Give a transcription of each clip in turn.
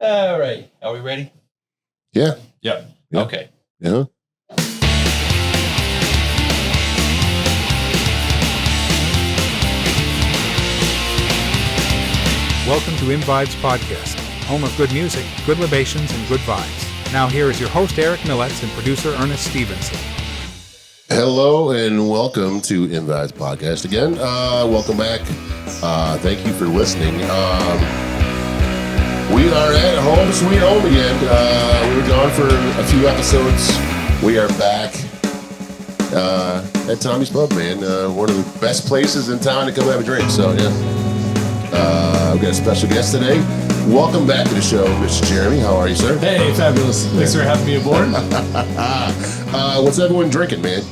All right. Are we ready? Yeah. Yep. Yeah. Okay. Yeah. Welcome to ImVibes Podcast, home of good music, good libations, and good vibes. Now here is your host, Eric Millets, and producer, Ernest Stevenson. Hello and welcome to ImVibes Podcast again. Welcome back. Thank you for listening. We are at home sweet home again. We were gone for a few episodes. We are back at Tommy's Pub, man. One of the best places in town to come have a drink. So, yeah. We've got a special guest today. Welcome back to the show, Mr. Jeremy. How are you, sir? Hey, fabulous. Thanks for having me aboard. What's everyone drinking, man?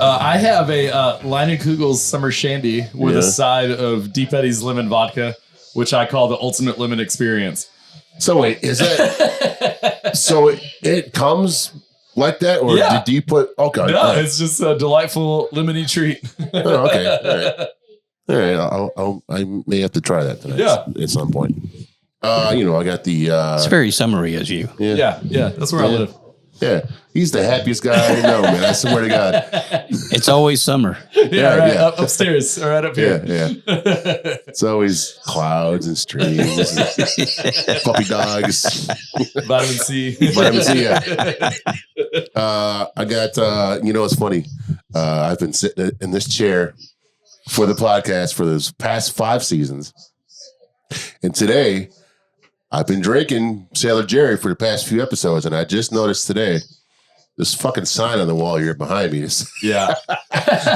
I have a Leinenkugel's Summer Shandy with a side of Deep Eddy's Lemon Vodka, which I call the ultimate lemon experience. So wait, is that so? It comes like that, or did you put? Okay, no, it's just a delightful lemony treat. Oh, okay, all right. I may have to try that tonight. At some point. I got the. It's very summery as you. Yeah. That's where I live. Yeah, he's the happiest guy I know, man. I swear to God. It's always summer. Upstairs or right up here. Yeah. It's always clouds and streams, and puppy dogs, Vitamin C. Yeah. I got. It's funny. I've been sitting in this chair for the podcast for those past 5 seasons, and today I've been drinking Sailor Jerry for the past few episodes, and I just noticed today this fucking sign on the wall here behind me is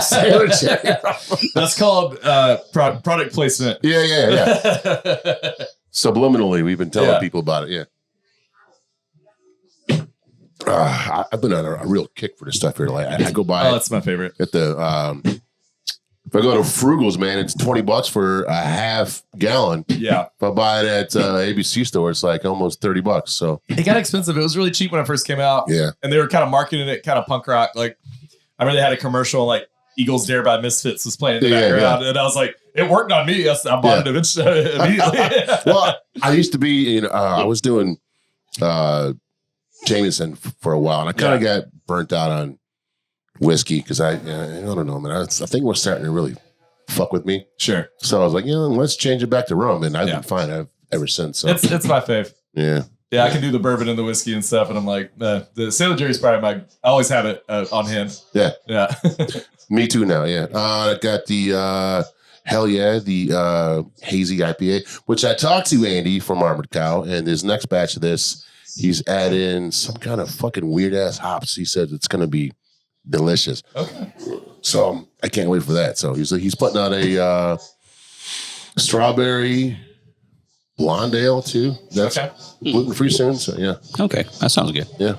Sailor Jerry. That's called product placement. Yeah. Subliminally, we've been telling people about it. Yeah. I've been on a real kick for this stuff here. Like I go by. Oh, that's my favorite. At the if I go to Frugal's, man, it's $20 for a half gallon. Yeah. If I buy it at ABC store, it's like almost $30. So it got expensive. It was really cheap when I first came out. Yeah. And they were kind of marketing it kind of punk rock. Like I remember they had a commercial like Eagles Dare by Misfits was playing in the background. Yeah. And I was like, it worked on me. I bought it immediately. Well, I used to be, I was doing Jameson for a while, and I kind of got burnt out on whiskey because I don't know, man. I think it was starting to really fuck with me. Sure. So I was like, let's change it back to rum, and I've been fine ever since. So. It's my fave. Yeah. Yeah, I can do the bourbon and the whiskey and stuff, and I'm like, the Sailor Jerry's probably I always have it on hand. Yeah. Yeah. Me too now, yeah. I got the the hazy IPA, which I talked to Andy from Armored Cow, and his next batch of this, he's adding some kind of fucking weird-ass hops. He said it's going to be delicious. Okay. So I can't wait for that. So he's putting out a strawberry blonde ale too. That's gluten-free soon. So yeah. Okay, that sounds good. Yeah.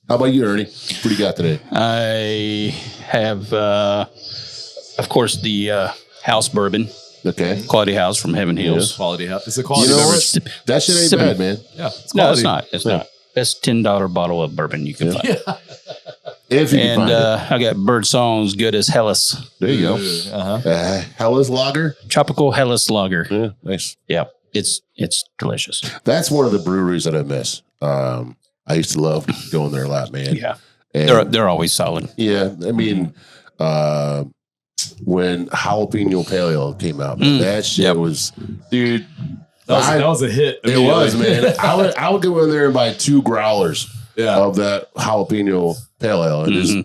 How about you, Ernie? What do you got today? I have, of course, the house bourbon. Okay. Quality House from Heaven Hills. Yeah. Quality house. It's a quality beverage. That shit ain't bad, man. Yeah. It's no, it's not. It's not. Best $10 bottle of bourbon you can find. Yeah. If you can find it. I got Birdsong's Good as Hellas. There you go. Hellas Lager? Tropical Hellas Lager. Yeah, nice. Yeah, it's delicious. That's one of the breweries that I miss. I used to love going there a lot, man. Yeah, and they're always solid. Yeah, I mean, when Jalapeno Pale Ale came out, man, that shit was, dude. That was a hit. It was, man. I would go in there and buy 2 growlers of that jalapeno pale ale and just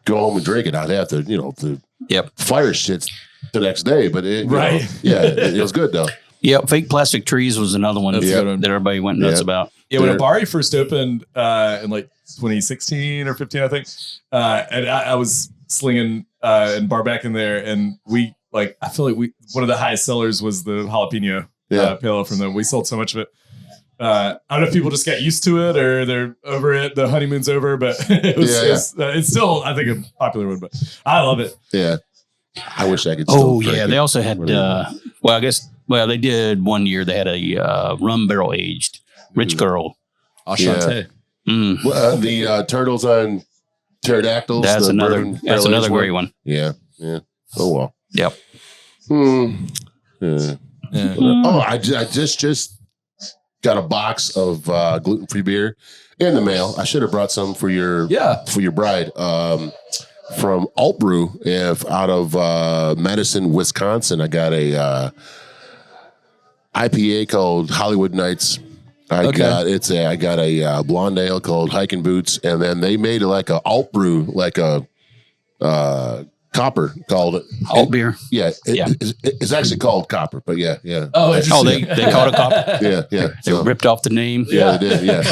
go home and drink it. I'd have to, the fire shits the next day, but it was good though. Yeah, Fake Plastic Trees was another one that everybody went nuts about. Yeah, when Abari first opened in like 2016 or 15, I think, and I was slinging and bar back in there, and I feel like one of the highest sellers was the jalapeno pale ale from them. We sold so much of it. I don't know if people just got used to it or they're over it. The honeymoon's over, but it's still, I think, a popular one. But I love it. Yeah, I wish I could. Still drink it. They also had. They did one year. They had a rum barrel aged Rich Girl. Enchanté. Well, the turtles on pterodactyls. That's another great one. Yeah. Oh well. Yep. Yeah. Yeah. Oh, I just got a box of gluten-free beer in the mail. I should have brought some for your bride. From Alt Brew, out of Madison, Wisconsin. I got a IPA called Hollywood Nights. I got a blonde ale called Hiking Boots, and then they made like a Alt Brew, like a copper called Alt beer. Yeah, it's actually called copper, but yeah. Oh, they called it copper. Yeah. They ripped off the name. Yeah, they did. Yeah,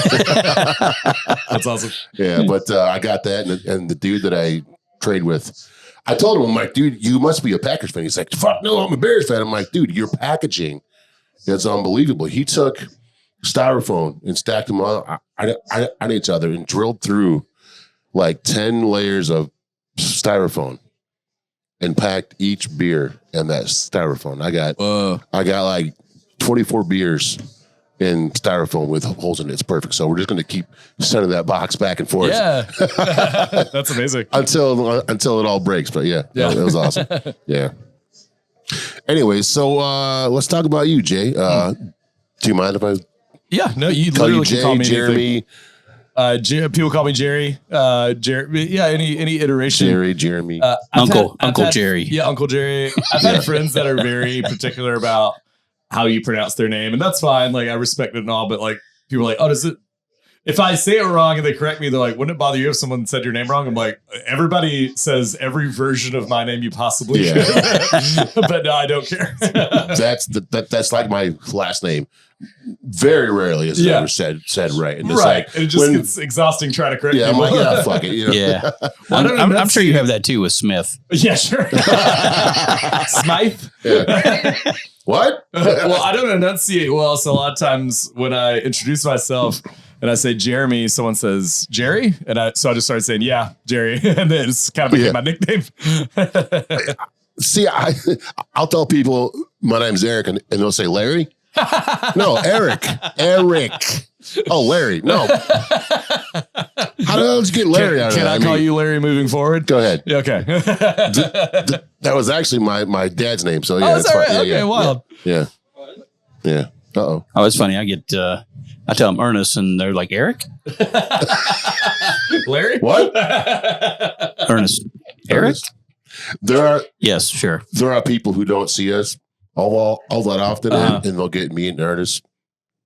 That's awesome. yeah. But I got that, and the dude that I trade with, I told him, I'm like, dude, you must be a Packers fan. He's like, fuck no, I'm a Bears fan. I'm like, dude, your packaging is unbelievable. He took styrofoam and stacked them on each other and drilled through like 10 layers of styrofoam and packed each beer in that styrofoam. I got like 24 beers in styrofoam with holes in it. It's perfect. So we're just going to keep sending that box back and forth. Yeah. That's amazing. until it all breaks. But yeah. It was awesome. Yeah. Anyway, so let's talk about you, Jay. Do you mind if I No, you call literally you Jay, can call me Jeremy? people call me Jerry. Jerry. Any iteration. Jeremy. Uncle had, Jerry. Yeah, Uncle Jerry. I've had friends that are very particular about how you pronounce their name, and that's fine. Like, I respect it and all, but like, people are like, oh, does it? If I say it wrong and they correct me, they're like, wouldn't it bother you if someone said your name wrong? I'm like, everybody says every version of my name you possibly could. But no, I don't care. That's like my last name. Very rarely is it ever said right. And it's like, and it just gets exhausting trying to correct I'm people. like, yeah, fuck it. You know? Yeah. I'm sure you have that too with Smith. Yeah, sure. Smythe? Yeah. What? Well, I don't enunciate well, so a lot of times when I introduce myself and I say Jeremy, someone says Jerry, so I just started saying, yeah, Jerry, and then it's kind of became my nickname. See, I'll tell people my name's Eric, and they'll say Larry. No, Eric. Oh, Larry. No. How the hell did you get Larry out of that? Can I call you Larry moving forward? Go ahead. Yeah, okay. That was actually my dad's name. So yeah, Oh, is that right? fine. Okay, wild. Yeah. Uh-oh. Oh, it's funny. I tell them Ernest, and they're like, Eric? Larry? What? Ernest. Eric? Yes, sure. There are people who don't see us all that often, and they'll get me and Ernest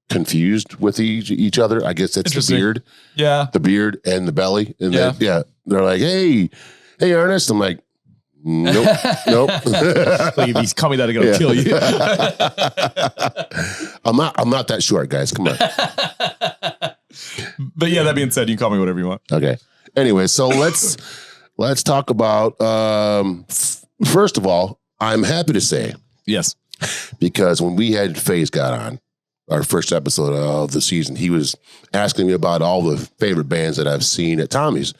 confused with each other. I guess it's the beard. Yeah. The beard and the belly. And they're like, hey, Ernest. I'm like, nope. Like, if you call me that, I'm gonna kill you. I'm not that short, guys. Come on. But yeah, that being said, you can call me whatever you want. Okay. Anyway, so let's talk about first of all, I'm happy to say, yes, because when we had FaZe got on our first episode of the season, he was asking me about all the favorite bands that I've seen at Tommy's.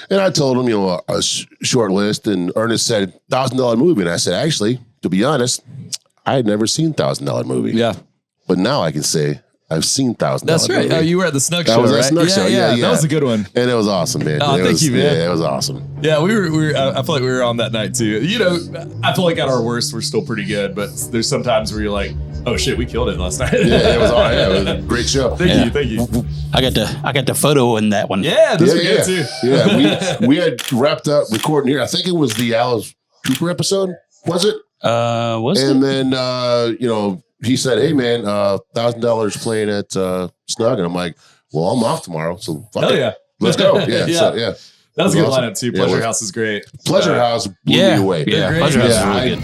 And I told him, a short list, and Ernest said $1,000 movie. And I said, actually, to be honest, I had never seen $1,000 movie. Yeah. But now I can say I've seen $1,000. That's right. Movie. Oh, you were at the Snug Show, Show, right? Right? Snug Show. Yeah. That was a good one. And it was awesome, man. Oh, thank you, man. Yeah, it was awesome. Yeah, we were. I feel like we were on that night too. I feel like at our worst, we're still pretty good, but there's some times where you're like, oh shit, we killed it last night. Yeah, it was all right. Yeah, it was a great show. Thank you. I got the photo in that one. Yeah, those were good too. Yeah, we had wrapped up recording here. I think it was the Alice Cooper episode. Was it? Was and it? then he said, "Hey man, $1,000 playing at Snug," and I'm like, "Well, I'm off tomorrow, so fuck it. Yeah, let's go." Yeah, yeah. So, yeah. That was a good awesome. lineup too. Pleasure House is great. Pleasure House blew me away. Yeah, great. Pleasure House is really good.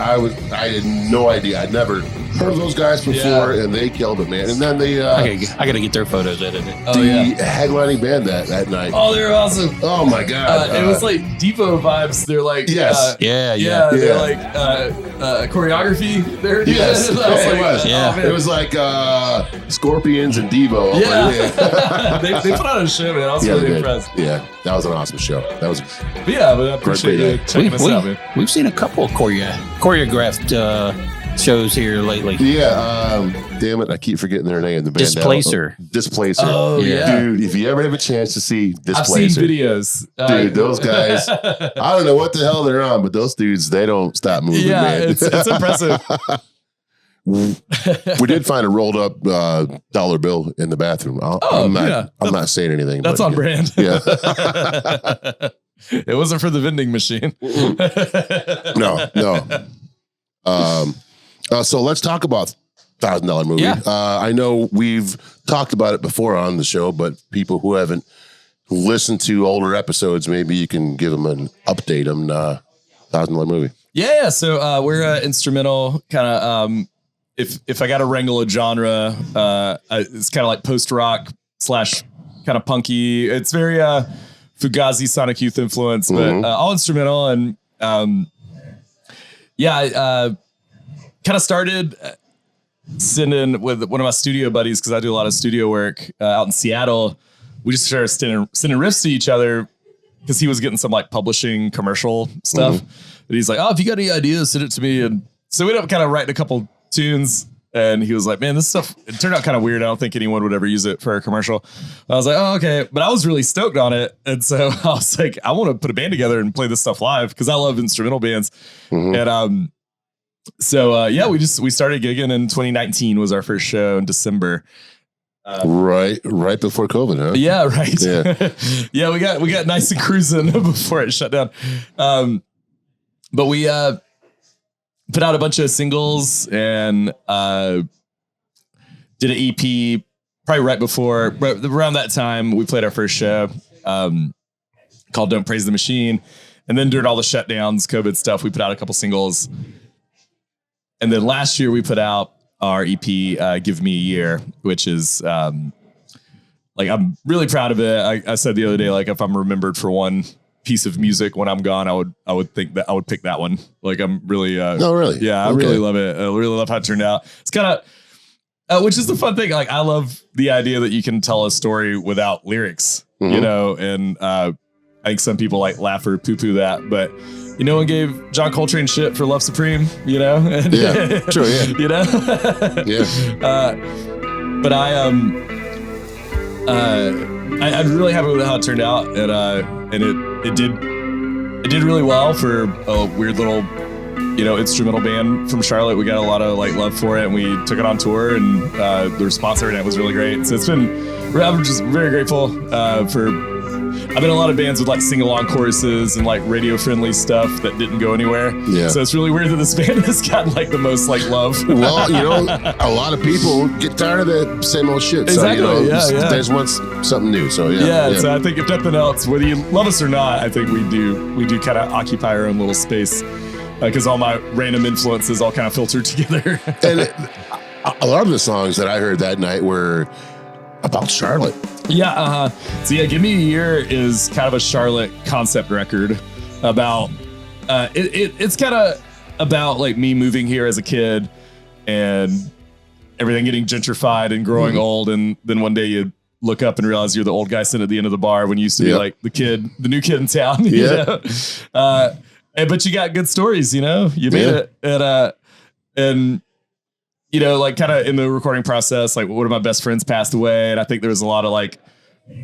I had no idea. I'd never heard of those guys before, and they killed it, man. And then they, I got to get their photos edited. Headlining band that night. Oh, they were awesome. Oh my god! It was like Devo vibes. They're like, yes, yeah. They're like choreography. They're yes, it was. Yeah. It was like Scorpions and Devo. Yeah, they put on a show, man. I was really impressed. Yeah, that was an awesome show. That was. But I appreciate you checking us out, man. We've seen a couple of choreographed shows here lately. Yeah, damn it, I keep forgetting their name. The band Displacer. Displacer. Oh yeah, dude. If you ever have a chance to see Displacer, I've seen videos. Dude, those guys. I don't know what the hell they're on, but those dudes, they don't stop moving. Yeah, man. it's impressive. We did find a rolled up dollar bill in the bathroom. I'm not saying anything. That's on brand. Yeah. It wasn't for the vending machine. No. So let's talk about $1,000 movie. Yeah. I know we've talked about it before on the show, but people who haven't listened to older episodes, maybe you can give them an update on $1,000 movie. Yeah. So we're instrumental kind of. If I got to wrangle a genre, it's kind of like post rock / kind of punky. It's very Fugazi, Sonic Youth influence, but all instrumental. And I kind of started sending with one of my studio buddies, because I do a lot of studio work out in Seattle. We just started sending riffs to each other because he was getting some like publishing commercial stuff. And he's like, "Oh, if you got any ideas, send it to me." And so we ended up kind of writing a couple tunes, and he was like, "Man, this stuff, it turned out kind of weird. I don't think anyone would ever use it for a commercial." I was like, "Oh, okay." But I was really stoked on it. And so I was like, I want to put a band together and play this stuff live, because I love instrumental bands. And we started gigging in 2019 was our first show in December. Right before COVID, huh? Yeah, right. Yeah, we got nice and cruising before it shut down. But we put out a bunch of singles and did an EP probably right around that time. We played our first show called "Don't Praise the Machine," and then during all the shutdowns, COVID stuff, we put out a couple singles. And then last year we put out our EP, "Give Me a Year," which is I'm really proud of it. I said the other day, like, if I'm remembered for one piece of music when I'm gone, I would think that I would pick that one. Like, I'm really, really? Yeah, I really love it. I really love how it turned out. It's kind of, which is the fun thing. Like, I love the idea that you can tell a story without lyrics, you know, and I think some people like laugh or poo poo that, but no one gave John Coltrane shit for Love Supreme, you know? Yeah, true, yeah. You know? Yeah. But I'm really happy with how it turned out, and it did really well for a weird little, instrumental band from Charlotte. We got a lot of like love for it, and we took it on tour, and the response to it was really great. So I'm just very grateful for. I've been in a lot of bands with like sing-along choruses and like radio-friendly stuff that didn't go anywhere. Yeah. So it's really weird that this band has gotten like the most like love. Well, a lot of people get tired of that same old shit. Exactly. So, they just want something new. So yeah. So I think if nothing else, whether you love us or not, I think we do kind of occupy our own little space, because all my random influences all kind of filter together. And a lot of the songs that I heard that night were about Charlotte. Yeah. So yeah, "Give Me a Year" is kind of a Charlotte concept record about, it's kind of about like me moving here as a kid and everything getting gentrified and growing old. And then one day you look up and realize you're the old guy sitting at the end of the bar when you used to be like the new kid in town. You know? But you got good stories, you made it. And like kind of in the recording process, like one of my best friends passed away. And I think there was a lot of like,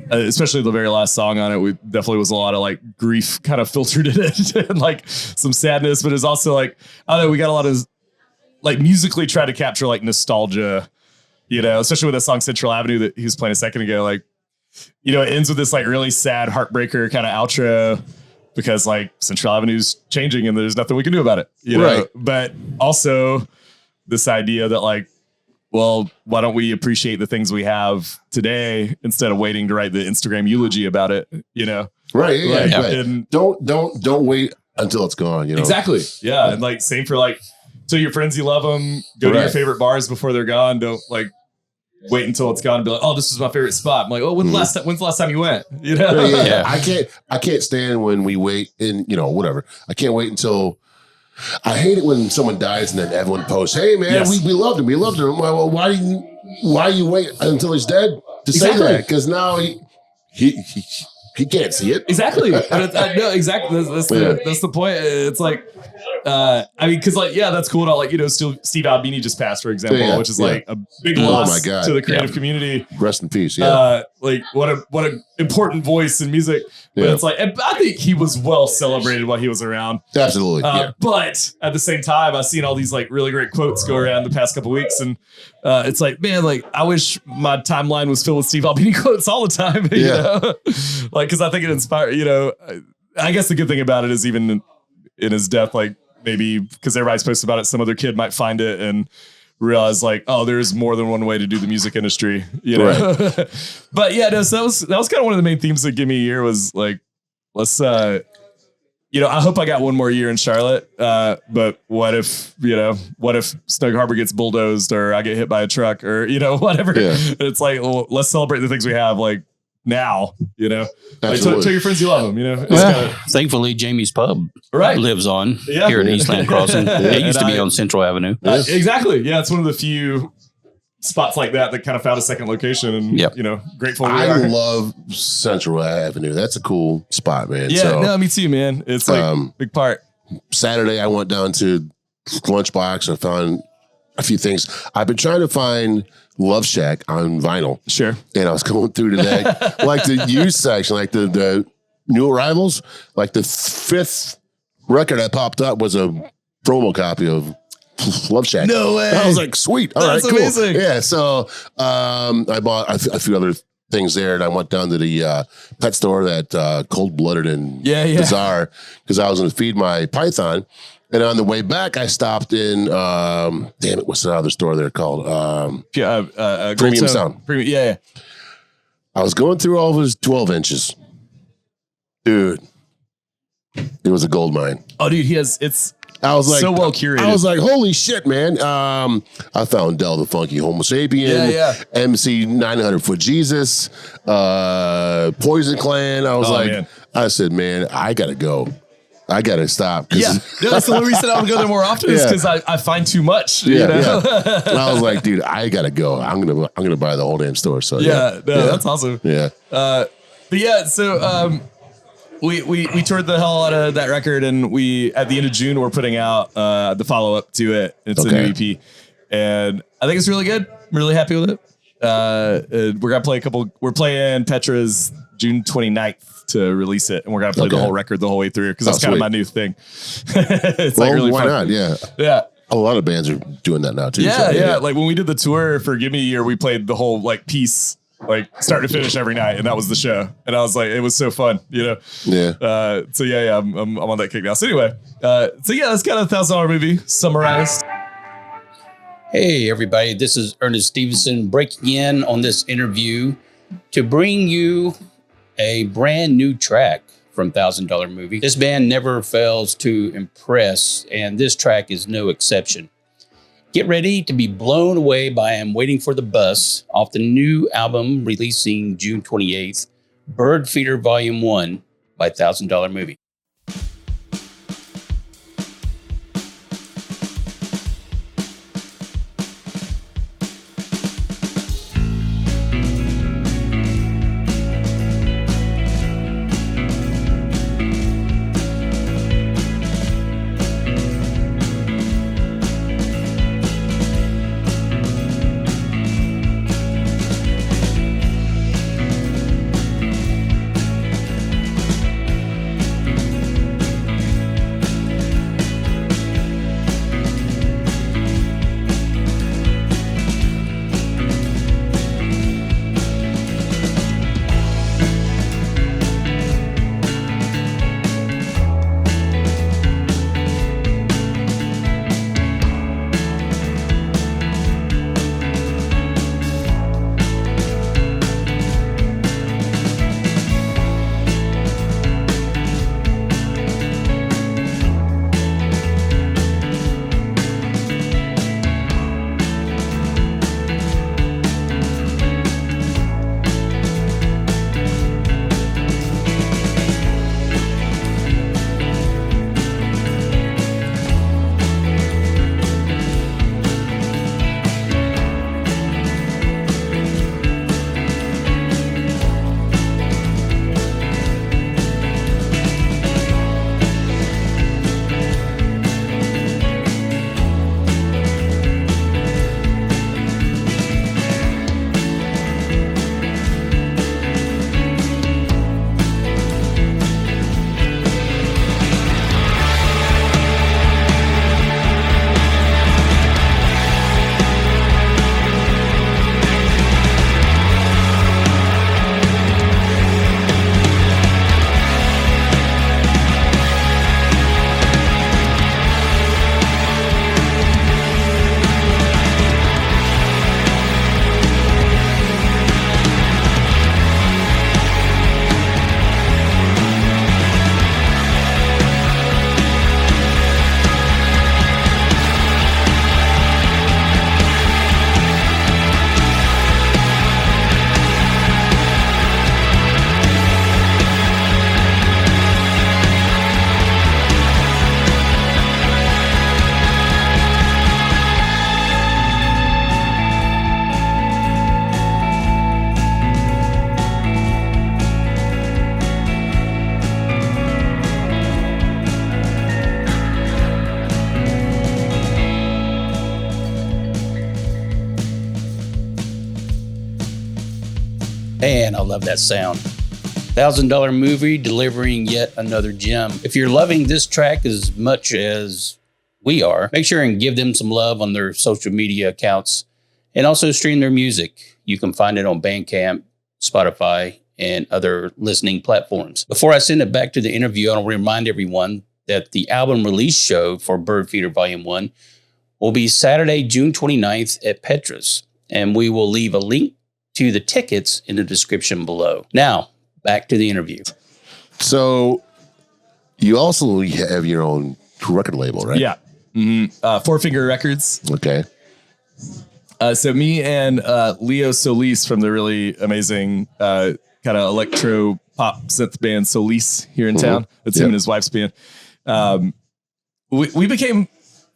especially the very last song on it, we definitely was a lot of like grief kind of filtered in it and like some sadness, but it's also like, I don't know, we got a lot of like musically try to capture like nostalgia, especially with that song Central Avenue that he was playing a second ago. Like, it ends with this like really sad heartbreaker kind of outro, because like Central Avenue's changing and there's nothing we can do about it, Right. But also this idea that like, well, why don't we appreciate the things we have today instead of waiting to write the Instagram eulogy about it, Right. Yeah. Like, right. And don't wait until it's gone, Exactly. Yeah. And like, same for like, tell your friends you love them, go to your favorite bars before they're gone. Don't like wait until it's gone and be like, oh, this is my favorite spot. I'm like, oh, when's the last time you went? Yeah. I can't stand when we wait and whatever. I can't wait until. I hate it when someone dies and then everyone posts, "Hey man, we loved him. We loved him." Well, why you wait until he's dead to say that? Because now he can't see it. Exactly. No, exactly. That's the point. It's like, because like, that's cool. And all, like, Steve Albini just passed, for example, which is like a big loss to the creative community. Rest in peace. Yeah. like what a important voice in music. But it's like, and I think he was well celebrated while he was around. Absolutely. But at the same time, I've seen all these like really great quotes go around the past couple weeks, and it's like, man, like I wish my timeline was filled with Steve Albini quotes all the time. You know? Like, because I think it inspired. You know, I guess the good thing about it is even in his death, like maybe because everybody's posted about it, some other kid might find it and realize like, oh, there's more than one way to do the music industry, you know? Right. But yeah, no, so that was kind of one of the main themes that Give Me a Year was like, let's, you know, I hope I got one more year in Charlotte. But what if Snug Harbor gets bulldozed or I get hit by a truck or, you know, whatever. Yeah. It's like, well, let's celebrate the things we have like now, you know, like tell your friends you love them, you know. Thankfully, Jamie's Pub lives on here in Eastland Crossing. It used to be on Central Avenue. Exactly. Yeah, it's one of the few spots like that kind of found a second location, and you know, grateful. I love Central Avenue. That's a cool spot, man. Yeah, so, no, me too, man. It's like big part. Saturday, I went down to Lunchbox and found a few things. I've been trying to find Love Shack on vinyl. Sure. And I was going through today, like the used section, like the new arrivals, like the 5th record that popped up was a promo copy of Love Shack. No way. And I was like, sweet. All right, cool. Amazing. Yeah. So I bought a few other things there, and I went down to the pet store that Cold Blooded and Bizarre, because I was going to feed my python. And on the way back, I stopped in, damn it, what's the other store there called? Premium Sound. Yeah. I was going through all of his 12 inches. Dude, it was a gold mine. Oh, dude, I was like, so well curated. I was like, holy shit, man. I found Del the Funky Homo Sapien, MC 900 Foot Jesus, Poison Clan. I was I said, man, I got to go. I got to stop. Yeah, that's the only reason I would go there more often is because I find too much. You know? And I was like, dude, I got to go. I'm gonna buy the whole damn store. So that's awesome. Yeah. But yeah, so we toured the hell out of that record, and we at the end of June we're putting out the follow up to it. It's a new EP, and I think it's really good. I'm really happy with it. We're gonna play we're playing Petra's June 29th to release it, and we're gonna play the whole record the whole way through because that's kind of my new thing. It's like really fun. Not? Yeah. A lot of bands are doing that now too. Yeah. Like when we did the tour for Give Me a Year, we played the whole like piece, like start to finish every night, and that was the show. And I was like, it was so fun, you know. Yeah. So I'm on that kick now. So anyway, that's kind of $1,000 movie summarized. Hey everybody, this is Ernest Stevenson breaking in on this interview to bring you a brand new track from $1,000 Movie. This band never fails to impress, and this track is no exception. Get ready to be blown away by I'm Waiting for the Bus off the new album releasing June 28th, Bird Feeder Volume 1 by $1,000 Movie. Man, I love that sound. $1,000 movie delivering yet another gem. If you're loving this track as much as we are, make sure and give them some love on their social media accounts and also stream their music. You can find it on Bandcamp, Spotify, and other listening platforms. Before I send it back to the interview, I'll remind everyone that the album release show for Bird Feeder Volume 1 will be Saturday, June 29th at Petra's, and we will leave a link to the tickets in the description below. Now, back to the interview. So you also have your own record label, right? Yeah. Mm-hmm. Four Finger Records. Okay. So me and Leo Solis from the really amazing kind of electro pop synth band Solis here in town. That's him and his wife's band. We became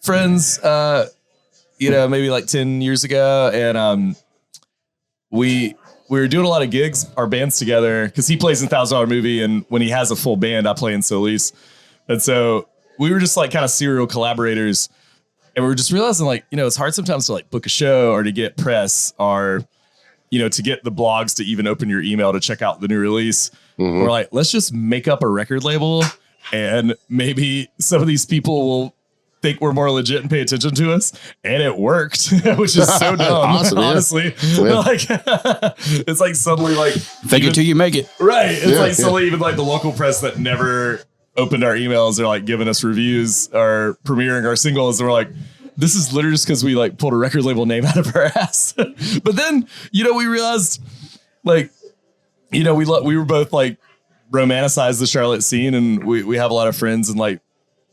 friends, maybe like 10 years ago. And we were doing a lot of gigs, our bands together, because he plays in $1,000 Movie. And when he has a full band, I play in Solis. And so we were just like kind of serial collaborators. And we were just realizing like, it's hard sometimes to like book a show or to get press or, to get the blogs to even open your email to check out the new release. Mm-hmm. We're like, let's just make up a record label and maybe some of these people will think we're more legit and pay attention to us. And it worked, which is so dumb. Awesome, honestly. Yeah. Like, it's like suddenly like fake it till you make it. Right. It's suddenly even like the local press that never opened our emails, they're like giving us reviews or premiering our singles. And we're like, this is literally just because we like pulled a record label name out of our ass. But then, we realized like, we were both like romanticize the Charlotte scene. And we have a lot of friends and like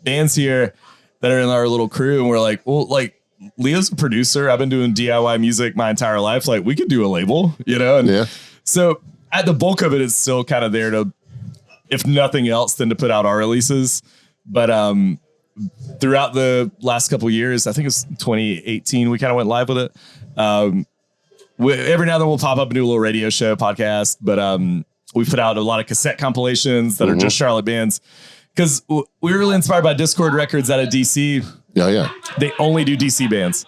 bands here that are in our little crew. And we're like, well, like Leo's a producer. I've been doing DIY music my entire life. Like we could do a label, And so at the bulk of it, it's still kind of there to, if nothing else, than to put out our releases. But throughout the last couple of years, I think it's 2018, we kind of went live with it. Every now and then we'll pop up and do a little radio show podcast, but we put out a lot of cassette compilations that are just Charlotte bands. Because we were really inspired by Discord Records out of DC. Yeah. They only do DC bands.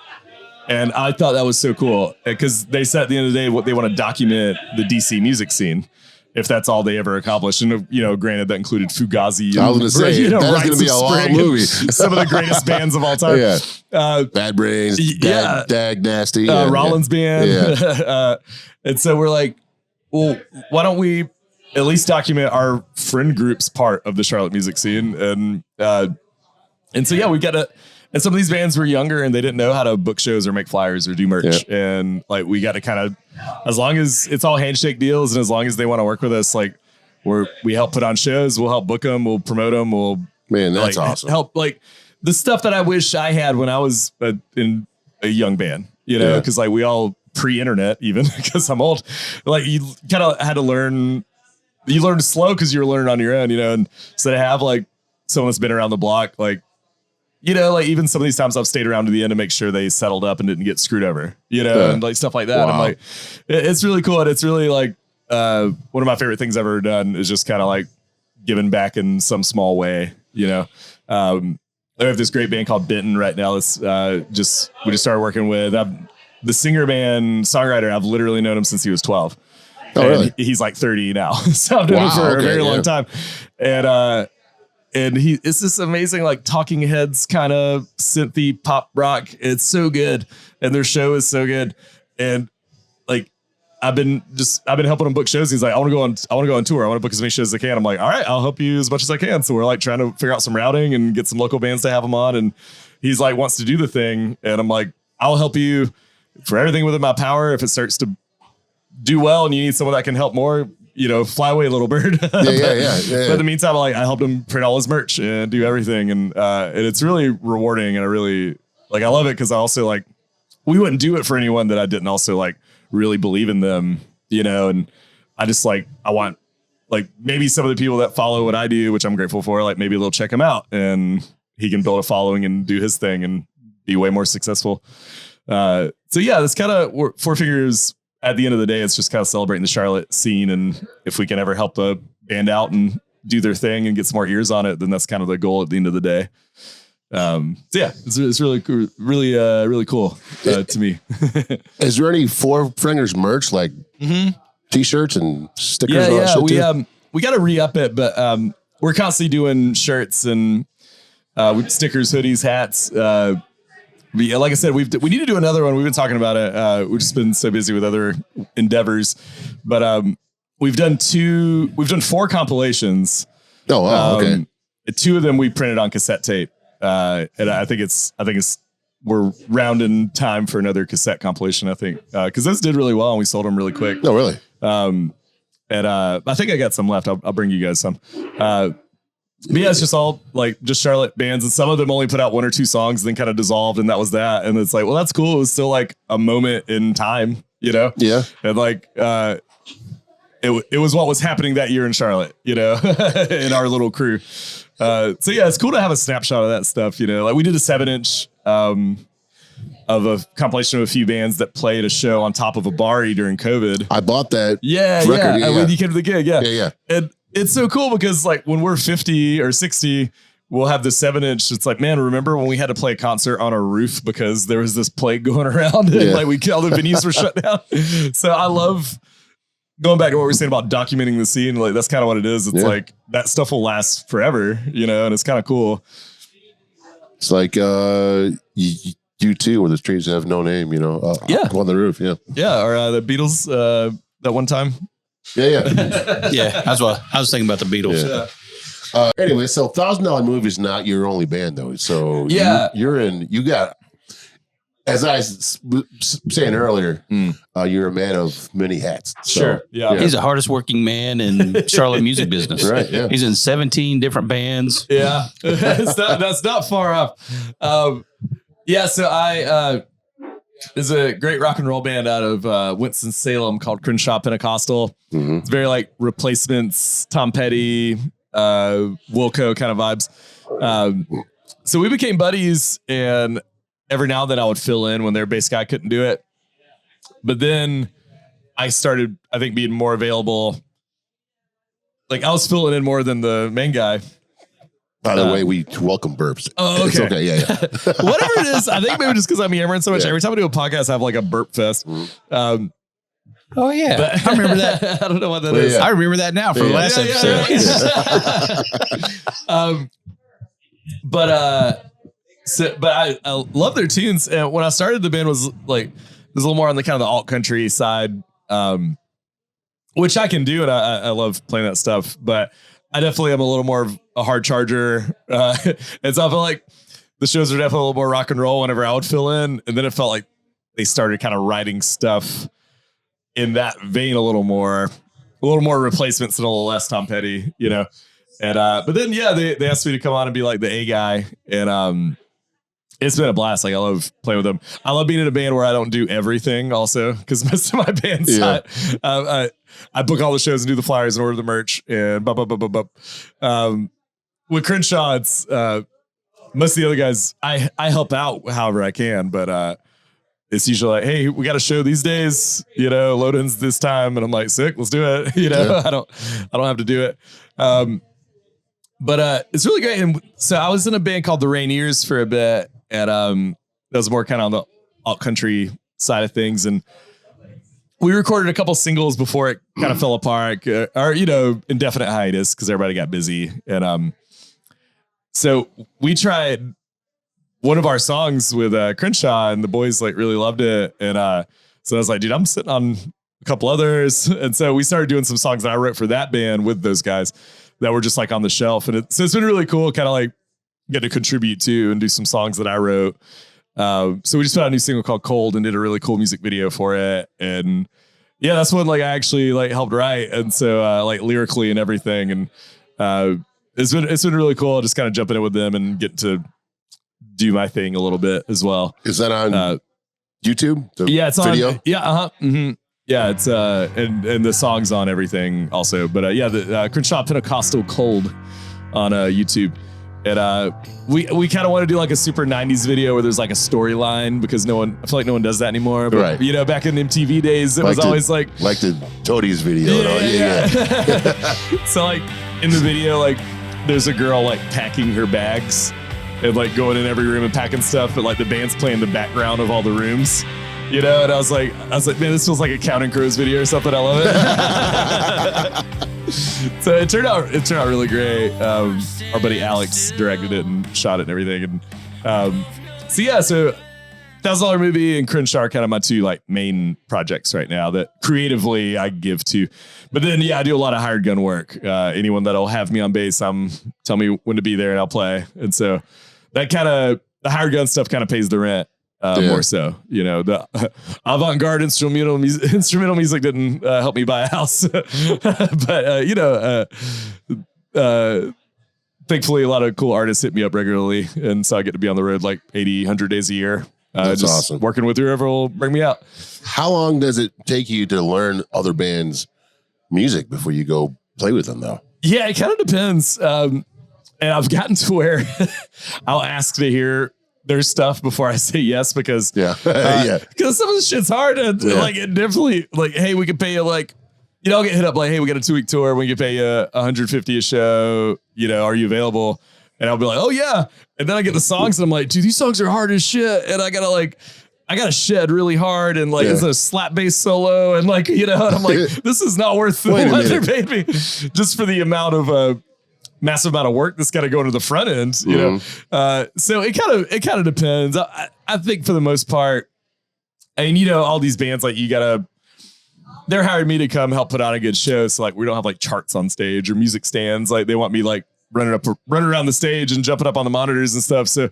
And I thought that was so cool because they said at the end of the day, what they want to document the DC music scene. If that's all they ever accomplished. And, granted, that included Fugazi. I was going to say, that's going to be a long movie. Some of the greatest bands of all time. Yeah. Bad Brains, Dag Nasty. Rollins Band. Yeah. And so we're like, well, why don't we at least document our friend group's part of the Charlotte music scene? And so, we got to, and some of these bands were younger and they didn't know how to book shows or make flyers or do merch. Yeah. And like, we got to kind of, as long as it's all handshake deals and as long as they want to work with us, like we help put on shows, we'll help book them, we'll promote them. Man, that's awesome. Help like the stuff that I wish I had when I was in a young band, cause like we all pre-internet even because I'm old, like you kind of had to learn, you learned slow cause you were learning on your own, and so to have like someone that's been around the block, like, like even some of these times I've stayed around to the end to make sure they settled up and didn't get screwed over, and like stuff like that. Wow. I'm like, it's really cool. And it's really like, one of my favorite things I've ever done is just kind of like giving back in some small way, I have this great band called Benton right now. It's we just started working with the singer man songwriter. I've literally known him since he was 12. Oh, really? He's like 30 now. So I've known him for a very long time. And it's this amazing, like Talking Heads kind of synthy pop rock. It's so good. And their show is so good. And like, I've been helping him book shows. He's like, I want to go on tour. I want to book as many shows as I can. I'm like, all right, I'll help you as much as I can. So we're like trying to figure out some routing and get some local bands to have him on. And he's like, wants to do the thing. And I'm like, I'll help you for everything within my power. If it starts to do well and you need someone that can help more, fly away, little bird. Yeah. But in the meantime, I helped him print all his merch and do everything. And it's really rewarding. And I really I love it. Cause I also like, we wouldn't do it for anyone that I didn't also like really believe in them, and I just like, I want like maybe some of the people that follow what I do, which I'm grateful for, like maybe they'll check him out and he can build a following and do his thing and be way more successful. So yeah, that's kind of Four Fingers. At the end of the day, it's just kind of celebrating the Charlotte scene. And if we can ever help the band out and do their thing and get some more ears on it, then that's kind of the goal at the end of the day. So yeah, it's really cool, really cool to me. Is there any Four Fingers merch? Like, T-shirts and stickers and all that shit too? We got to re-up it, but we're constantly doing shirts and stickers, hoodies, hats. Like I said, we need to do another one. We've been talking about it. We've just been so busy with other endeavors, but we've done 4 compilations. Oh, wow. Okay. 2 of them we printed on cassette tape, and I think we're rounding time for another cassette compilation. I think because those did really well and we sold them really quick. No, really. And I think I got some left. I'll bring you guys some. But yeah, it's just all like just Charlotte bands, and some of them only put out 1 or 2 songs, then kind of dissolved, and that was that. And it's like, well, that's cool. It was still like a moment in time, you know? Yeah. And like, it was what was happening that year in Charlotte, you know, in our little crew. So yeah, it's cool to have a snapshot of that stuff, you know. Like we did a 7-inch of a compilation of a few bands that played a show on top of a bar during COVID. I bought that. Yeah, record, yeah. When you came to the gig, yeah. And it's so cool because like when we're 50 or 60, we'll have the 7-inch. It's like, man, remember when we had to play a concert on a roof because there was this plague going around and like all the venues were shut down. So I love going back to what we were saying about documenting the scene. Like that's kind of what it is. It's like that stuff will last forever, you know, and it's kind of cool. It's like you too, where the trees have no name, you know. On the roof, yeah. Yeah, or the Beatles that one time. Yeah. Yeah, that's what I was thinking about the Beatles. Yeah. Anyway, so $1,000 Movie is not your only band, though. So you got, as I was saying earlier, you're a man of many hats. So, Sure. Yeah. He's the hardest working man in Charlotte music business. Right. Yeah. He's in 17 different bands. Yeah. That's not far off. So there's a great rock and roll band out of Winston-Salem called Crenshaw Pentecostal. Mm-hmm. It's very like Replacements, Tom Petty, Wilco kind of vibes. So we became buddies, and every now and then I would fill in when their bass guy couldn't do it. But then I started, I think, being more available. Like I was filling in more than the main guy. By the way, we welcome burps. Oh, okay. It's okay. Yeah. Whatever it is, I think maybe just because I'm yammering so much. Every time I do a podcast, I have like a burp fest. Oh yeah, but I remember that. I don't know what that is. I remember that now from the last episode. But I love their tunes. And when I started, the band was like, it was a little more on the kind of the alt country side, which I can do, and I love playing that stuff. But I definitely am a little more of a hard charger. And so I feel like the shows are definitely a little more rock and roll whenever I would fill in. And then it felt like they started kind of writing stuff in that vein a little more Replacements and a little less Tom Petty, you know? And, but then, they asked me to come on and be like the A guy. And, it's been a blast. Like I love playing with them. I love being in a band where I don't do everything also, because most of my band's not, I book all the shows and do the flyers and order the merch and with Crenshaw, it's most of the other guys I help out however I can, but it's usually like, hey, we got a show these days, you know, load-ins this time, and I'm like, sick, let's do it. You know, I don't have to do it. But it's really great. And so I was in a band called the Rainiers for a bit, and that was more kind of on the alt country side of things, and we recorded a couple singles before it kind of fell apart, or, you know, indefinite hiatus because everybody got busy. And so we tried one of our songs with Crenshaw, and the boys like really loved it. And so I was like, dude, I'm sitting on a couple others. And so we started doing some songs that I wrote for that band with those guys that were just like on the shelf. And so it's been really cool, kind of like get to contribute to and do some songs that I wrote. So we just put out a new single called Cold and did a really cool music video for it. And yeah, that's one like I actually like helped write. And so like lyrically and everything. And it's been really cool just kind of jumping in with them and getting to do my thing a little bit as well. Is that on YouTube? Yeah, it's video? on. Yeah. Mm-hmm. Yeah, it's and the song's on everything also. But the Crenshaw Pentecostal Cold on YouTube. And we kind of want to do like a super 90s video where there's like a storyline, because I feel like no one does that anymore. But, right. You know, back in MTV days, it was always like the Toadies video. Yeah. So like in the video, like there's a girl like packing her bags and like going in every room and packing stuff, but like the band's playing the background of all the rooms. you know, and I was like, man, this feels like a Counting Crows video or something. I love it. So it turned out really great. Our buddy Alex directed it and shot it and everything. And so $1,000 Movie and Crenshaw are kind of my two like main projects right now that creatively I give to. But then I do a lot of hired gun work. Anyone that'll have me on bass, tell me when to be there and I'll play. And so that kind of the hired gun stuff kind of pays the rent. More so, you know, the avant-garde instrumental music didn't help me buy a house, but thankfully a lot of cool artists hit me up regularly, and so I get to be on the road like 80, 100 days a year. That's just awesome. Working with whoever will bring me out. How long does it take you to learn other bands' music before you go play with them, though? Yeah, it kind of depends, and I've gotten to where I'll ask to hear their stuff before I say yes, because because some of the shit's hard, and like it definitely like, hey, we can pay you like, you know, I'll get hit up like, hey, we got a 2-week tour, we can pay you $150 a show, you know, are you available? And I'll be like, oh yeah, and then I get the songs and I'm like, dude, these songs are hard as shit, and I gotta shed really hard, and like it's a slap bass solo, and like, you know, and I'm like, this is not worth what they're paying me just for the amount of massive amount of work that's got to go into the front end, you know? So it kind of depends. I think for the most part, I mean, you know, all these bands, like they're hiring me to come help put on a good show. So like, we don't have like charts on stage or music stands. Like they want me like running around the stage and jumping up on the monitors and stuff. So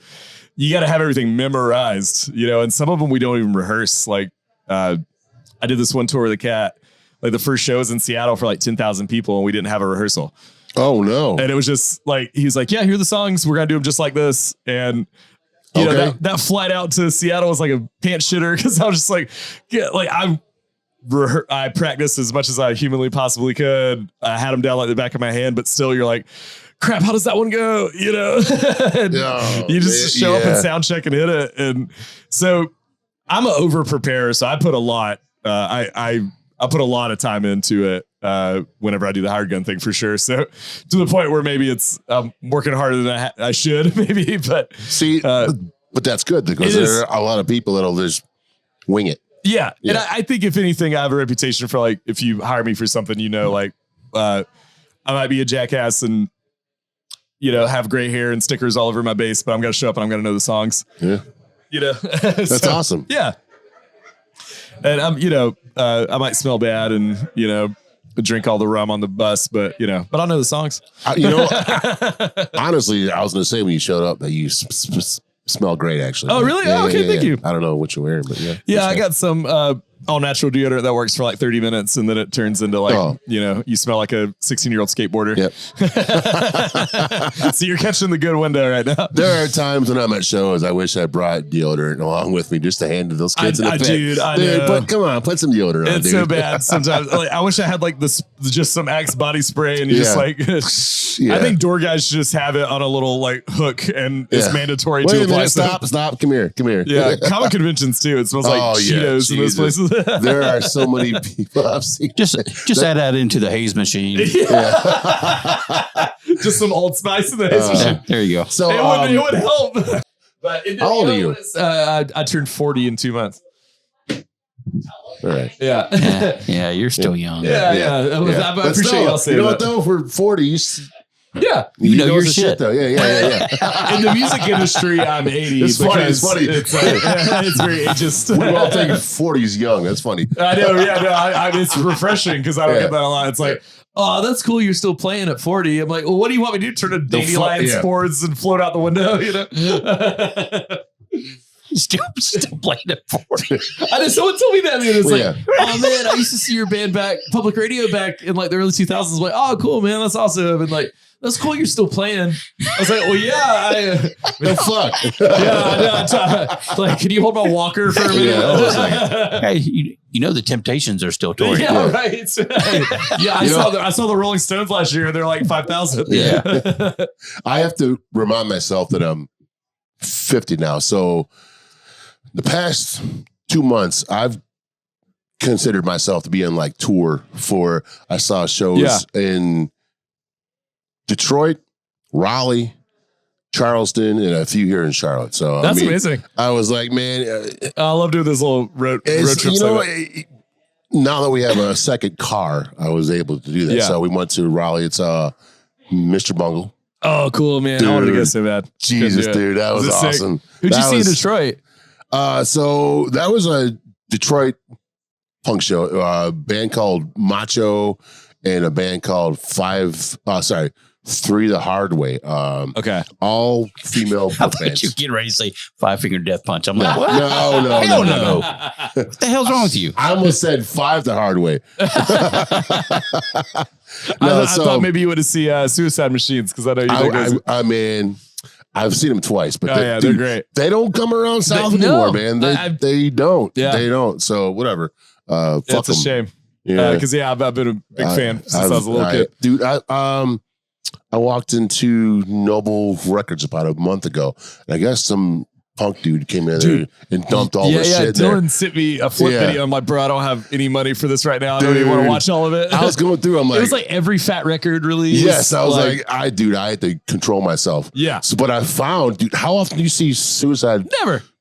you got to have everything memorized, you know, and some of them we don't even rehearse. Like I did this one tour with the Cat, like the first show was in Seattle for like 10,000 people, and we didn't have a rehearsal. Oh no. And it was just like, he's like, yeah, here are the songs. We're going to do them just like this. And you know, that flight out to Seattle was like a pants shitter, because I was just like, I practiced as much as I humanly possibly could. I had them down like the back of my hand, but still you're like, crap, how does that one go? You know, you just show up and sound check and hit it. And so I'm an over preparer. So I put a lot, I put a lot of time into it. Whenever I do the hired gun thing, for sure. So to the point where maybe it's working harder than I should, maybe. But see, but that's good, because there are a lot of people that'll just wing it. Yeah. And I think if anything, I have a reputation for like, if you hire me for something, you know, like I might be a jackass and, you know, have gray hair and stickers all over my bass, but I'm going to show up and I'm going to know the songs. Yeah. You know, that's awesome. Yeah. And I'm, you know, I might smell bad and, you know, drink all the rum on the bus, but, you know, but I know the songs. You know, honestly, I was going to say when you showed up that you smell great, actually. Oh, really? Okay, thank you. I don't know what you're wearing, but yeah. Yeah, I got some all natural deodorant that works for like 30 minutes, and then it turns into like, you know, you smell like a 16-year-old skateboarder. Yep. So you're catching the good window right now. There are times when I'm at shows, I wish I brought deodorant along with me just to hand to those kids in the pit. Dude, I know. Come on, put some deodorant on, It's so bad sometimes. Like, I wish I had like this, just some Axe body spray, and you just like, I think door guys should just have it on a little like hook, and it's mandatory to apply. Stop, come here. Yeah, comic conventions too. It smells like Cheetos in those places. There are so many people I've seen. Just add that into the haze machine. Just some Old Spice in the haze machine. There you go. So it would help. But how old are you? I turned 40 in 2 months. All right. Yeah, you're still young. I appreciate y'all saying that. You know what though? For 40, you know your shit though. Yeah. In the music industry, I'm 80. It's funny. It's very ageist. We're all taking 40s young. That's funny. I know. Yeah, no, it's refreshing because I don't get that a lot. It's like, oh, that's cool. You're still playing at 40. I'm like, well, what do you want me to do? Turn to dandelion sports and float out the window? You know. Still playing at 40. I know, someone told me that. And it's like, oh man, I used to see your band public radio back in like the early 2000s. I'm like, oh, cool, man, that's awesome. And like, that's cool. You're still playing. I was like, well, yeah. No fuck. Like, can you hold my walker for a minute? Hey, you know the Temptations are still touring. Yeah, right. I saw the Rolling Stones last year. They're like 5,000. Yeah. I have to remind myself that I'm 50 now. So the past 2 months, I've considered myself to be on like tour for. I saw shows in Detroit, Raleigh, Charleston, and a few here in Charlotte. So That's amazing. I was like, man, I love doing this little road trips. You know, now that we have a second car, I was able to do that. Yeah. So we went to Raleigh. It's Mr. Bungle. Oh, cool, man. Dude, I wanted to go so bad. Jesus, dude, that was awesome. Who'd you see in Detroit? So that was a Detroit punk show. A band called Macho and a band called Three the Hard Way. Okay. All female I punk thought bands. you were getting ready to say 5 Finger Death Punch. I'm like, what? No. Hell no. What the hell's wrong with you? I almost said 5 the hard way. I thought maybe you would have seen Suicide Machines because I know you. I mean, I've seen them twice, but they're great. They don't come around south anymore, man. They don't. Yeah. They don't. So whatever. Fuck It's a them. shame. Yeah, Because I've been a big fan since I was a little kid. Dude, I walked into Noble Records about a month ago, and I guess some punk dude came in there and dumped all the shit there. Dylan sent me a flip video. I'm like, bro, I don't have any money for this right now. I don't even want to watch all of it. I was going through. I'm like, it was like every Fat Record release. Yes, I was like, I had to control myself. Yeah. So, but I found, dude, how often do you see Suicide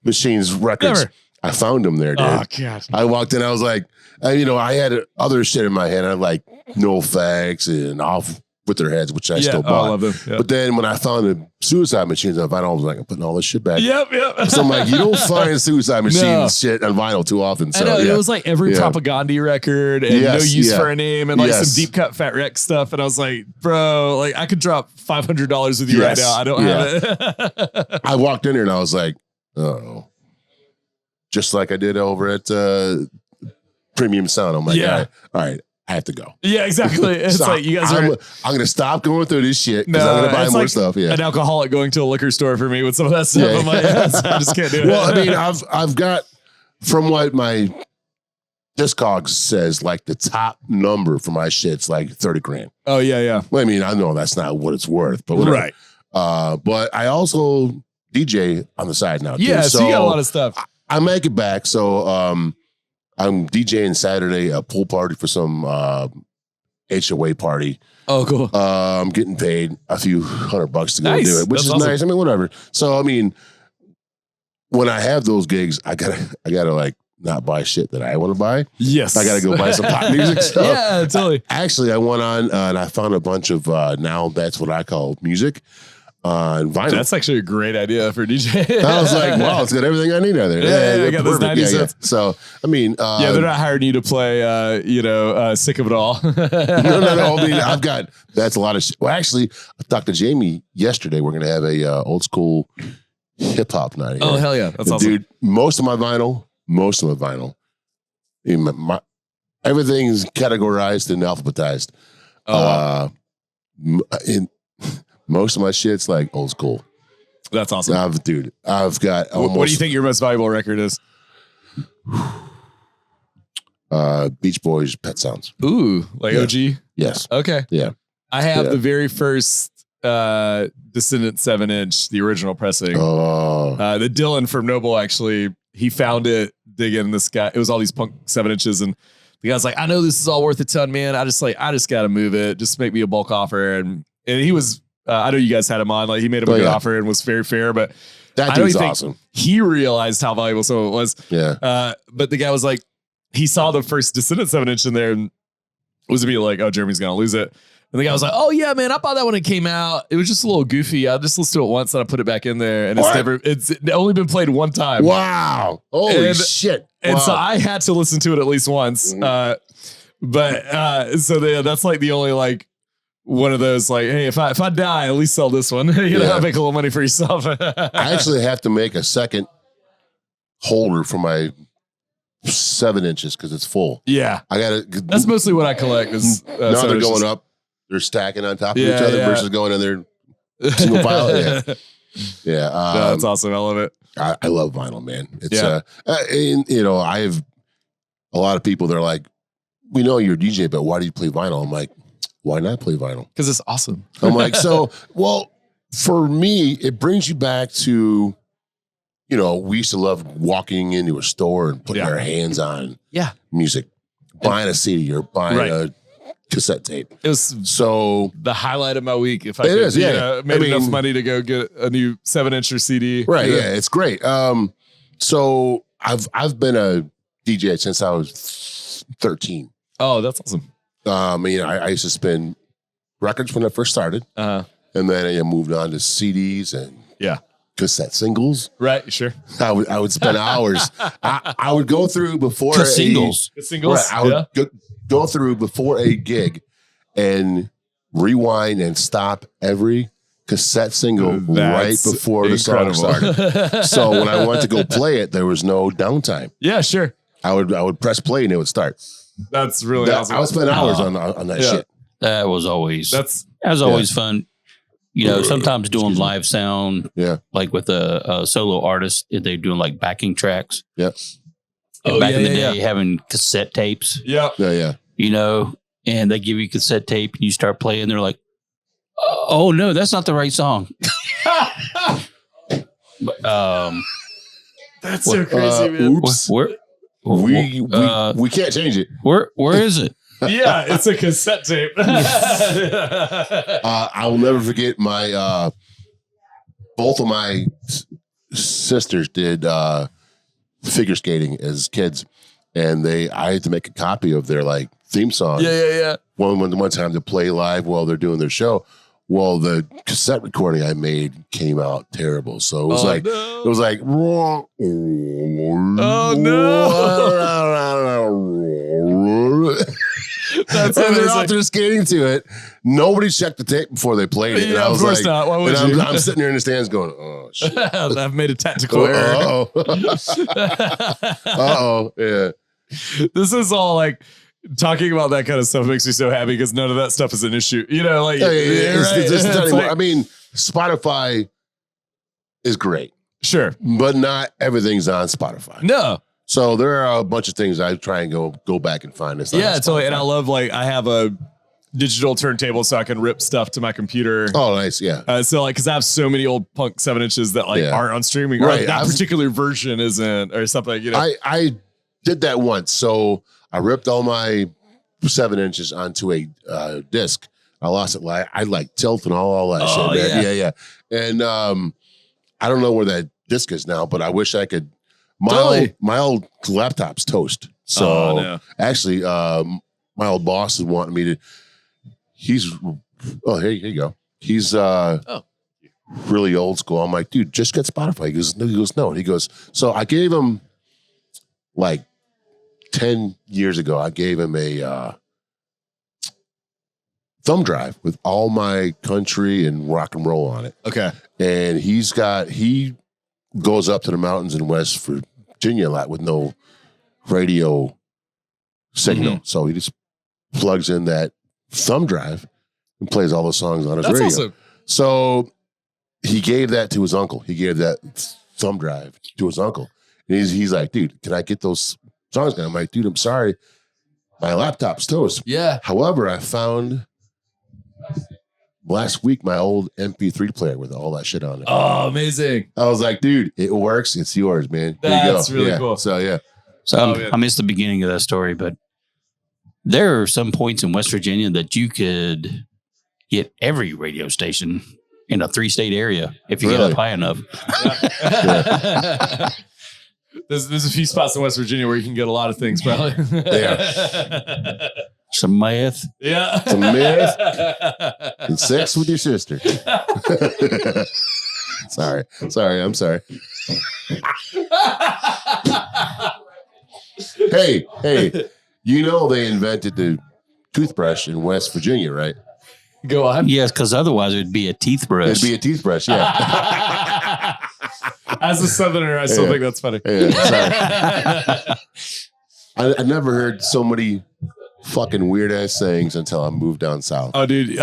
Machines records? Never. I found them there, dude. Oh, God. I walked in, I was like, I had other shit in my head. I like No Facts and Off With Their Heads, which I still bought. I love them. Yep. But then when I found the Suicide Machines on vinyl, I was like, I'm putting all this shit back. Yep. So I'm like, you don't find Suicide Machines shit on vinyl too often. So I know, it was like every Propaganda record and No Use for a Name and like some deep cut Fat Wreck stuff. And I was like, bro, like I could drop $500 with you right now. I don't have it. I walked in here and I was like, oh, just like I did over at Premium Sound. I'm like, all right, I have to go. Yeah, exactly. It's like you guys I'm going to stop going through this shit because I'm going to buy more stuff. Yeah, an alcoholic going to a liquor store for me with some of that stuff. I'm like, I just can't do it. Well, I mean, I've got, from what my Discogs says, like the top number for my shit's like 30 grand. Oh yeah. Well, I mean, I know that's not what it's worth, but whatever. Right. But I also DJ on the side now. Yeah, too. so you got a lot of stuff. I make it back. So I'm DJing Saturday a pool party for some HOA party. Oh, cool. I'm getting paid a few $100 to go do it, which That's is awesome. nice. I mean, whatever. So I mean, when I have those gigs, I gotta like not buy shit that I want to buy. Yes, I gotta go buy some pop music stuff. Yeah, totally. Actually, I went on and I found a bunch of now that's what I call music on vinyl. That's actually a great idea for DJ. I was like, wow, it's got everything I need out there. Yeah, I got those 90 cents. So, I mean, they're not hiring you to play, Sick of It All. no. I mean, that's a lot of shit. Well, actually, I talked to Jamie yesterday. We're going to have a old school hip hop night. Oh, hell yeah. That's awesome. Dude, most of my vinyl, everything's categorized and alphabetized. Oh, wow. Most of my shit's like old school. That's awesome. I've got almost. What do you think your most valuable record is? Beach Boys, Pet Sounds. Ooh, like Yeah. OG? Yes. Okay. Yeah. I have the very first Descendant 7-inch, the original pressing. Oh. The Dylan from Noble, actually, he found it digging this guy. It was all these punk 7 inches. And the guy's like, I know this is all worth a ton, man. I just got to move it. Just make me a bulk offer. And he was, I know you guys had him on, like he made him a good offer and was very fair, but That dude's awesome. He realized how valuable some of it was. Yeah. But the guy was like, he saw the first Descendant 7-inch in there and was to be like, oh, Jeremy's going to lose it. And the guy was like, oh yeah, man, I bought that when it came out. It was just a little goofy. I just listened to it once and I put it back in there. And it's only been played one time. Wow. Holy shit. And so I had to listen to it at least once. Mm-hmm. That's like the only like one of those like, hey, if I die, at least sell this one. You know, make a little money for yourself. I actually have to make a second holder for my 7 inches because it's full. Yeah. I got to. That's mostly what I collect. Is now they're going up. They're stacking on top of each other versus going in there single file. Yeah. No, that's awesome. I love it. I love vinyl, man. It's and, I have a lot of people. They're like, we know you're a DJ, but why do you play vinyl? I'm like, why not play vinyl? Because it's awesome. I'm like, well, for me, it brings you back to, we used to love walking into a store and putting our hands on music, buying a CD or buying a cassette tape. It was So the highlight of my week. If I It could, is, yeah. made I mean- enough money to go get a new 7-inch or CD. right, yeah, it's great. So I've been a DJ since I was 13. Oh, that's awesome. I used to spin records when I first started, and then I moved on to CDs and cassette singles. Right, sure. I would spend hours. I would go through before Singles. Singles. Right, I would go through before a gig and rewind and stop every cassette single That's right before incredible. the song started. So when I went to go play it, there was no downtime. Yeah, sure. I would press play and it would start. That's really awesome. I would spend hours on that Yeah. shit. That was always fun. Sometimes doing live sound, like with a solo artist, they're doing like backing tracks. Yeah. Back in the day, having cassette tapes. Yeah. Yeah. And they give you cassette tape and you start playing. They're like, "Oh no, that's not the right song." That's so crazy, man. Oops. Where We can't change it. where is it? Yeah, it's a cassette tape. I will never forget my both of my sisters did figure skating as kids, and I had to make a copy of their like theme song. Yeah. One time to play live while they're doing their show. Well, the cassette recording I made came out terrible, so it was Oh, like no. it was like Oh no. That's And they're out amazing. there skating to it. Nobody checked the tape before they played it. And Yeah, I of was course like, not. Why would and you? I'm sitting there in the stands going, oh, shit. I've made a tactical error. Uh-oh. Yeah. This is all like talking about that kind of stuff makes me so happy because none of that stuff is an issue. Like It's like- I mean, Spotify is great, sure. but not everything's on Spotify. No. So there are a bunch of things I try and go back and find. It's not Yeah, on totally. And Spotify. I love I have a digital turntable so I can rip stuff to my computer. Oh, nice. Yeah. Because I have so many old punk 7-inches that aren't on streaming. Or Right, that I've- particular version isn't or something. I did that once. So I ripped all my 7-inches onto a disc. I lost it. I like tilt and all that shit. Man. Yeah. And I don't know where that disc is now, but I wish I could. My old laptop's toast. So actually, my old boss is wanting me to. Here you go. He's really old school. I'm like, dude, just get Spotify. He goes, no. He goes, so I gave him like 10 years ago, I gave him a thumb drive with all my country and rock and roll on it. Okay. And he goes up to the mountains in West Virginia a lot with no radio signal. Mm-hmm. So he just plugs in that thumb drive and plays all the songs on his That's radio. awesome. So he gave that to his uncle. He gave that thumb drive to his uncle. And he's like, dude, can I get those songs now? I'm like, dude, I'm sorry. My laptop's toast. Yeah. However, I found last week my old MP3 player with all that shit on it. Oh, amazing. I was like, dude, it works. It's yours, man. Here That's you go. really cool. So, yeah. So I missed the beginning of that story, but there are some points in West Virginia that you could get every radio station in a 3-state area if you get Really? up high enough. There's a few spots in West Virginia where you can get a lot of things, probably. Yeah. Some meth. Yeah. Some meth and sex with your sister. Sorry. I'm sorry. Hey, they invented the toothbrush in West Virginia, right? Go on. Yes, because otherwise it'd be a teeth brush. It'd be a toothbrush, yeah. As a Southerner, I still Yeah. think that's funny. Yeah, sorry. I never heard so many fucking weird ass sayings until I moved down south. Oh, dude,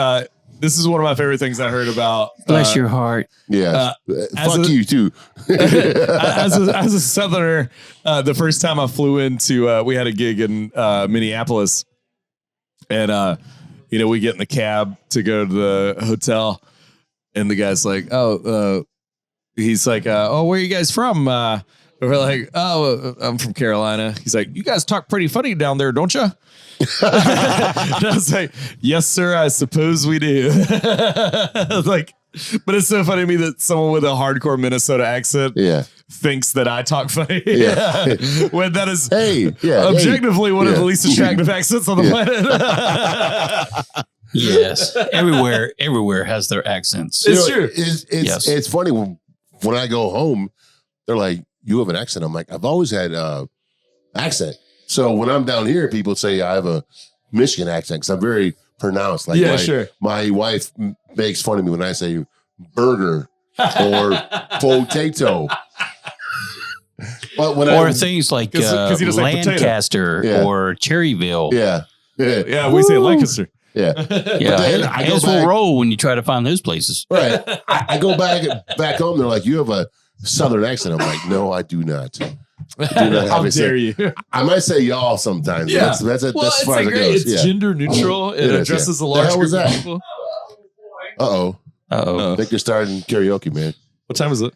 this is one of my favorite things I heard about. Bless your heart. Yeah, fuck a- you too. as a Southerner, the first time I flew into, we had a gig in Minneapolis, and we get in the cab to go to the hotel, and the guy's like, he's like, where are you guys from? We're like, oh, I'm from Carolina. He's like, you guys talk pretty funny down there, don't you? And I was like, yes, sir, I suppose we do. Like, but it's so funny to me that someone with a hardcore Minnesota accent thinks that I talk funny. Yeah. When that is objectively one of the least attractive accents on the planet. Yes. Everywhere has their accents. It's true. It's funny when I go home, they're like, you have an accent. I'm like, I've always had accent. So when I'm down here, people say I have a Michigan accent because I'm very pronounced. Like my wife makes fun of me when I say burger or potato. But when things like Lancaster or Cherryville. Yeah, we say Lancaster. Yeah. Hands will roll when you try to find those places. Right. I go back home. They're like, you have a Southern accent. I'm like, no, I do not. How dare you? I might say y'all sometimes. Yeah. That's as far as it goes. It's gender neutral. It addresses a large group of people. Uh-oh. I think you're starting karaoke, man. What time is it?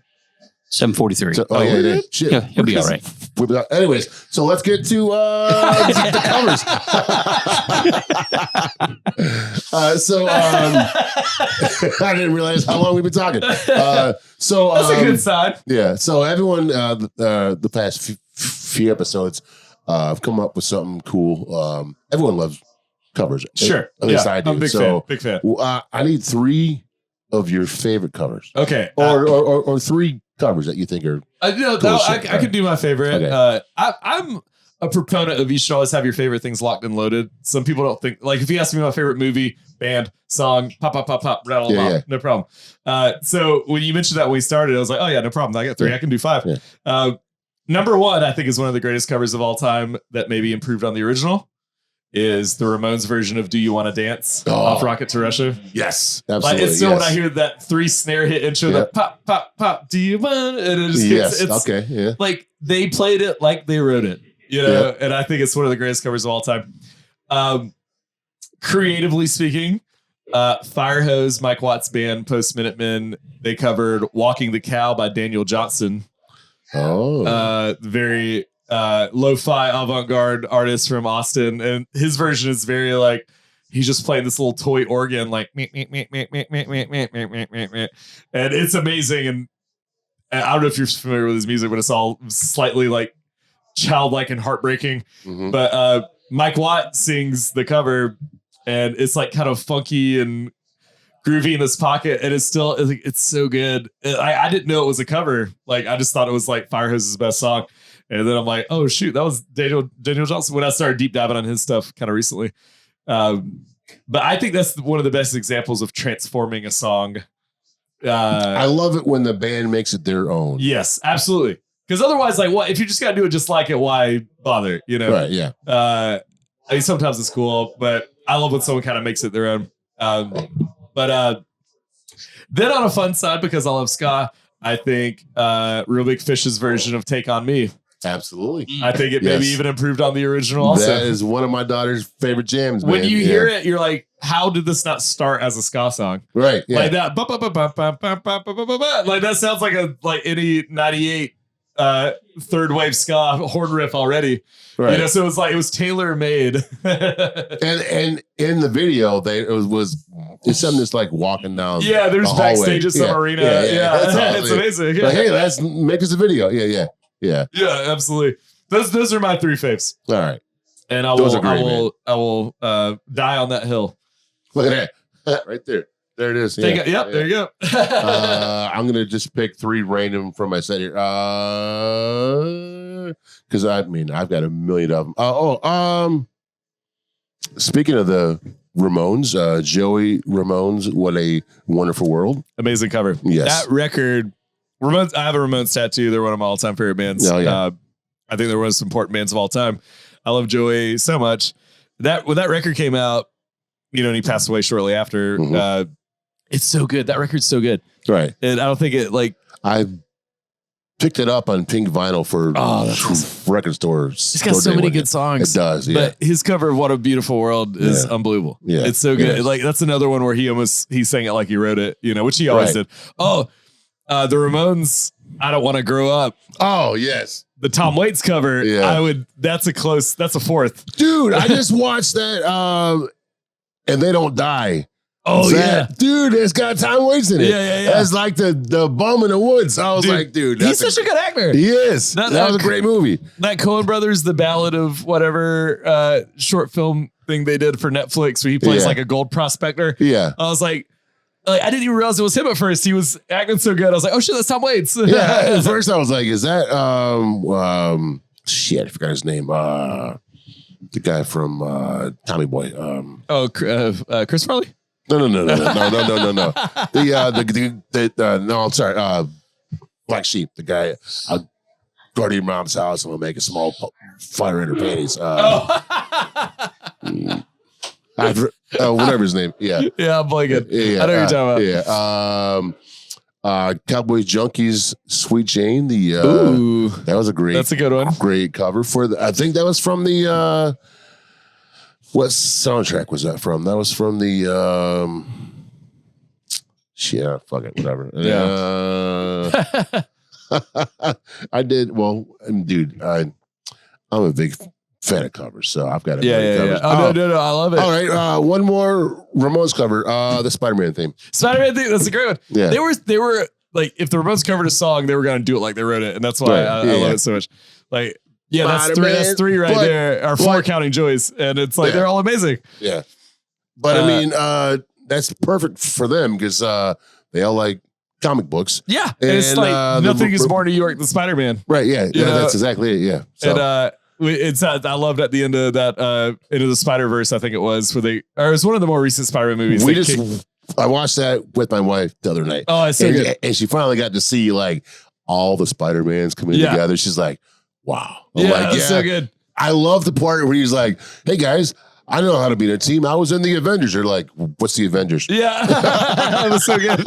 7:43. Shit. Yeah, he'll be all right. Anyways, so let's get to the covers. I didn't realize how long we've been talking. That's a good sign. Yeah. So everyone, the past few episodes, have come up with something cool. Everyone loves covers. Sure. At least I do. I'm a big fan. I need 3 of your favorite covers. Okay. Or 3 covers that you think are I could do my favorite. Okay. I'm a proponent of you should always have your favorite things locked and loaded. Some people don't think, like, if you ask me my favorite movie, band, song, pop, rattle them off. No problem. So when you mentioned that when we started, I was like, oh yeah, no problem. I got 3. I can do 5. Yeah. Number 1, I think, is one of the greatest covers of all time that maybe improved on the original. Is the Ramones version of "Do You Want to Dance" off "Rocket to Russia"? Yes, absolutely. Like, it's still when I hear that 3 snare hit intro, the pop, do you want? And it just gets, like they played it like they wrote it, And I think it's one of the greatest covers of all time. Creatively speaking, Firehose, Mike Watt's band, Post Minutemen, they covered "Walking the Cow" by Daniel Johnston. Very lo-fi avant-garde artist from Austin, and his version is very like he's just playing this little toy organ like and it's amazing. And I don't know if you're familiar with his music, but it's all slightly like childlike and heartbreaking. But Mike Watt sings the cover, and it's like kind of funky and groovy in his pocket, and it's so good. I didn't know it was a cover. Like, I just thought it was like Firehose's best song. And then I'm like, oh shoot, that was Daniel Johnston when I started deep diving on his stuff kind of recently. But I think that's one of the best examples of transforming a song. I love it when the band makes it their own. Yes, absolutely. Because otherwise, like, what if you just got to do it just like it? Why bother? Right? Yeah. I mean, sometimes it's cool, but I love when someone kind of makes it their own. But then on a fun side, because I love ska, I think Real Big Fish's version of "Take on Me." Absolutely. I think it maybe even improved on the original also. That is one of my daughter's favorite jams, man. When you hear it, you're like, how did this not start as a ska song? Right. Yeah. Like that. Like that sounds like any 98 third wave ska horn riff already. Right. So it was tailor made. and in the video, it's something that's like walking down. Yeah, there's backstage at some arena. Yeah. It's amazing. Like, hey, let's make us a video. Yeah, absolutely. Those are my 3 faves. All right, and I will die on that hill. Look at that right there. There it is. There you go. I'm gonna just pick 3 random from my set here. Because I've got a million of them. Speaking of the Ramones, Joey Ramones, "What a Wonderful World." Amazing cover. Yes, that record. Ramones, I have a Ramones tattoo. They're one of my all-time favorite bands. Oh, yeah. I think they're one of the most important bands of all time. I love Joey so much. When that record came out, and he passed away shortly after. It's so good. That record's so good. Right. And I don't think it I picked it up on pink vinyl for record stores. It's got so many good songs. It does. Yeah. But his cover of "What a Beautiful World" is unbelievable. Yeah. It's so good. Like, that's another one where he sang it like he wrote it, which he always did. The Ramones I Don't Want to Grow Up. Oh, yes. The Tom Waits cover. Yeah. That's a fourth. Dude, I just watched that And They Don't Die. Oh, Dude, it's got Tom Waits in it. Yeah. That's like the bum in the woods. I was like, dude. He's such a good actor. He is. That was a great movie. That Coen Brothers, The Ballad of whatever short film thing they did for Netflix where he plays like a gold prospector. Yeah. I was like, I didn't even realize it was him at first. He was acting so good. I was like, oh shit, that's Tom Waits. Yeah. At first I was like, is that shit, I forgot his name. The guy from Tommy Boy. Chris Farley? No. No, I'm sorry. Black Sheep, the guy. I'll go to your mom's house and we'll make a small fire in her panties. Whatever his name. Yeah. Yeah, I'm blanking. Yeah, I know what you're talking about. Yeah. Cowboy Junkies, Sweet Jane. Ooh, that was that's a good one. Great cover for I think that was from the what soundtrack was that from? That was from the fuck it, whatever. Yeah. I did well, dude. I'm a big fan of covers, so I've got covers. Oh, no, I love it. All right, one more Ramones cover, the Spider-Man theme. Spider-Man theme, that's a great one. Yeah. They were like, if the Ramones covered a song, they were gonna do it like they wrote it, and that's why I love it so much. Like, yeah, that's three right there, or four counting Joys, and it's like they're all amazing. Yeah, but I mean, that's perfect for them because they all like comic books. Yeah, and it's like nothing is more New York than Spider-Man. Right? Yeah, that's exactly it. Yeah, so. And it's I loved at the end of that into the Spider-Verse, I think it was, it was one of the more recent Spider-Man movies. I watched that with my wife the other night. Oh, it's so good. And she finally got to see like all the Spider-Mans coming together. She's like, wow. It's so good. I love the part where he's like, hey guys, I know how to be in a team. I was in the Avengers. They're like, what's the Avengers? Yeah. That was so good.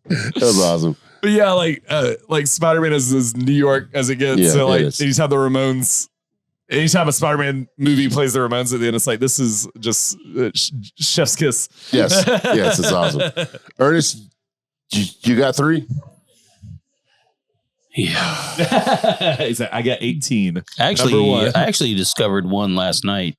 That was awesome. But yeah, like Spider-Man is as New York as it gets. Yeah, so like anytime the Ramones, anytime a Spider-Man movie plays the Ramones at the end, it's like, this is just chef's kiss. Yes, it's awesome. Ernest, you got 3? Yeah. He's like, I got 18. I actually discovered one last night.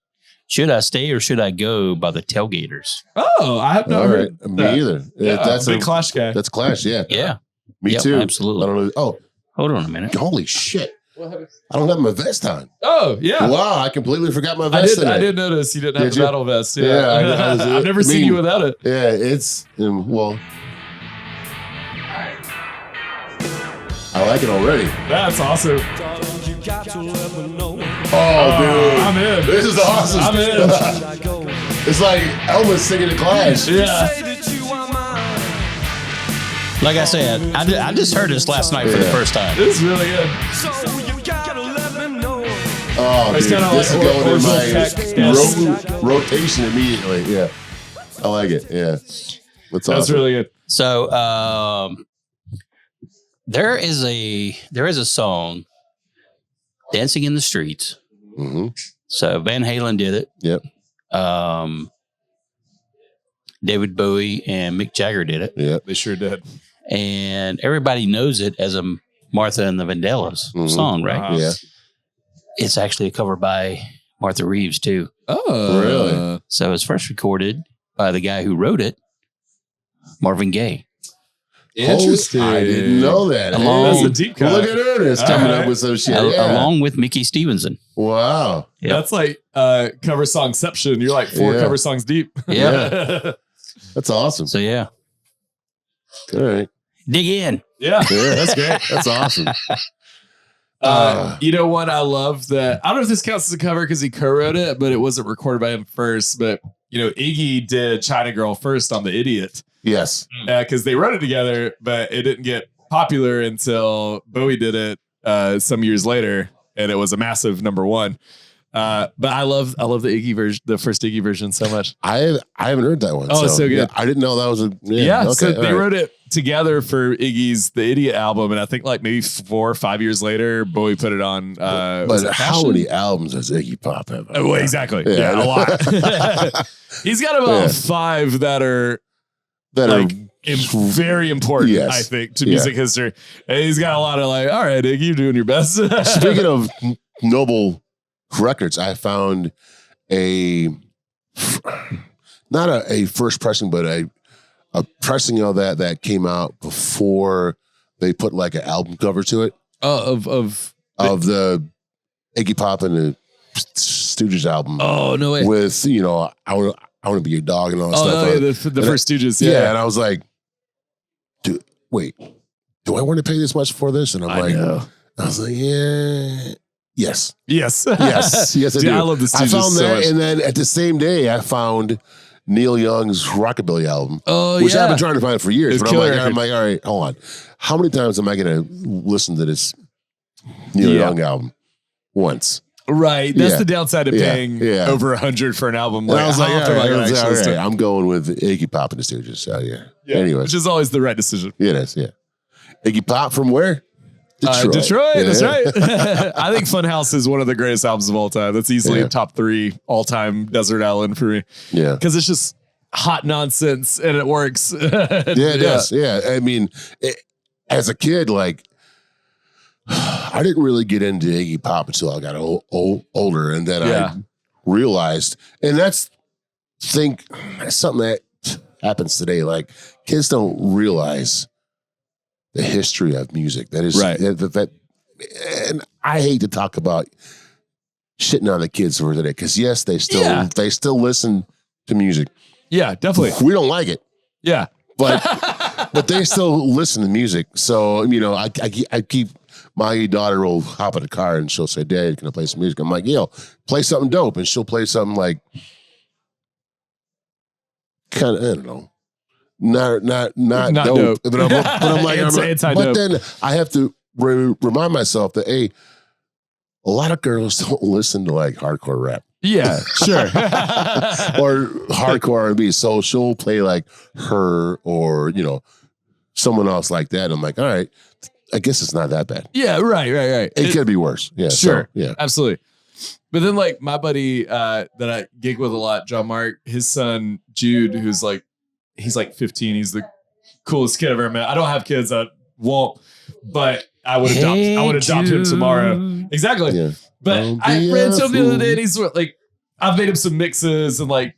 Should I Stay or Should I Go by the Tailgaters. Oh, I have not heard that. Me either. Yeah, that's a big Clash guy. That's Clash, yeah. Yeah. Me too. Absolutely. I don't know. Oh, hold on a minute. Holy shit. I don't have my vest on. Oh, yeah. Wow, I completely forgot my vest today. I did notice you didn't have the battle vest. Yeah. I've never seen you without it. Yeah, it's, well, I like it already. That's awesome. Oh, dude. I'm in. This is awesome. I'm in. It's like Elvis singing the Clash. Yeah. Like I said, I just heard this last night for the first time. This is really good. Oh, dude, this is going in my rotation immediately. Yeah, I like it. Yeah, that's awesome. That's really good. So there is a song, "Dancing in the Streets." Mm-hmm. So Van Halen did it. Yep. David Bowie and Mick Jagger did it. Yeah, they sure did. And everybody knows it as a Martha and the Vandellas song, right? Uh-huh. Yeah. It's actually a cover by Martha Reeves too. Oh, really? So it's first recorded by the guy who wrote it, Marvin Gaye. Interesting. I didn't know that. That's a deep cut. Look at Ernest coming up with some shit. Along with Mickey Stevenson. Wow. Yep. That's like cover songception. You're like 4 cover songs deep. Yeah. That's awesome. So yeah. All right. Dig in. Yeah. That's great. That's awesome. You know what? I love that. I don't know if this counts as a cover because he co-wrote it, but it wasn't recorded by him first. But, Iggy did China Girl first on The Idiot. Yes. Because they wrote it together, but it didn't get popular until Bowie did it some years later. And it was a massive #1. But I love the Iggy version, the first Iggy version, so much. I haven't heard that one. Oh, it's so good. Yeah, I didn't know that was a. Okay, so they right. wrote it together for Iggy's The Idiot album, and I think like maybe 4 or 5 years later, Bowie put it on. But how many albums does Iggy Pop have? Well, exactly. Yeah, a lot. He's got about 5 that are that like are very important, Yes. I think, to music history. And he's got a lot of like, all right, Nick, you're doing your best. Speaking of noble records, I found not a first pressing, but a pressing of that came out before they put like an album cover to it. Of the Iggy Pop and the Stooges album. Oh, no way. With, I want to be your dog and all that stuff. Oh, yeah, the first Stooges. Yeah. And I was like, dude, wait, do I want to pay this much for this? And I was like, yeah. Yes. Yes. Yes. Yes, I Dude, do. I love the Stooges I found so that. much. And then at the same day, I found Neil Young's Rockabilly album. Oh, which yeah. I've been trying to find for years. It's But killer I'm like, all right, hold on. How many times am I going to listen to this Neil Young album? Once. Right. That's the downside of paying over 100 for an album. Like, I was like, all right, I'm I'm going with Iggy Pop and the Stooges. So, Anyways. Which is always the right decision. It is, Iggy Pop from where? Detroit, Yeah. that's right. I think Funhouse is one of the greatest albums of all time. That's easily a top 3 all-time Desert Island for me. Yeah. Because it's just hot nonsense and it works. It does. Yeah. I mean, as a kid, like, I didn't really get into Iggy Pop until I got older, and then I realized, and that's something that happens today. Like, kids don't realize the history of music. That is right. That, and I hate to talk about shitting on the kids for today, because yes, they still listen to music. Yeah, definitely. We don't like it. Yeah, but they still listen to music. So I keep. My daughter will hop in the car and she'll say, "Dad, can I play some music?" I'm like, play something dope. And she'll play something like, kind of, I don't know, not dope. But I'm like, but then I have to remind myself that, hey, a lot of girls don't listen to like hardcore rap. Yeah, sure. Or hardcore R&B. So she'll play like her or, someone else like that. I'm like, all right, I guess it's not that bad. Yeah, right. It could be worse. Yeah, sure. So, absolutely. But then, like, my buddy that I gig with a lot, John Mark, his son Jude, he's like 15. He's the coolest kid I've ever met. I don't have kids. I won't, but I would adopt him tomorrow. Exactly. Yeah. But I ran to him the other day, and he's like, I've made him some mixes, and like,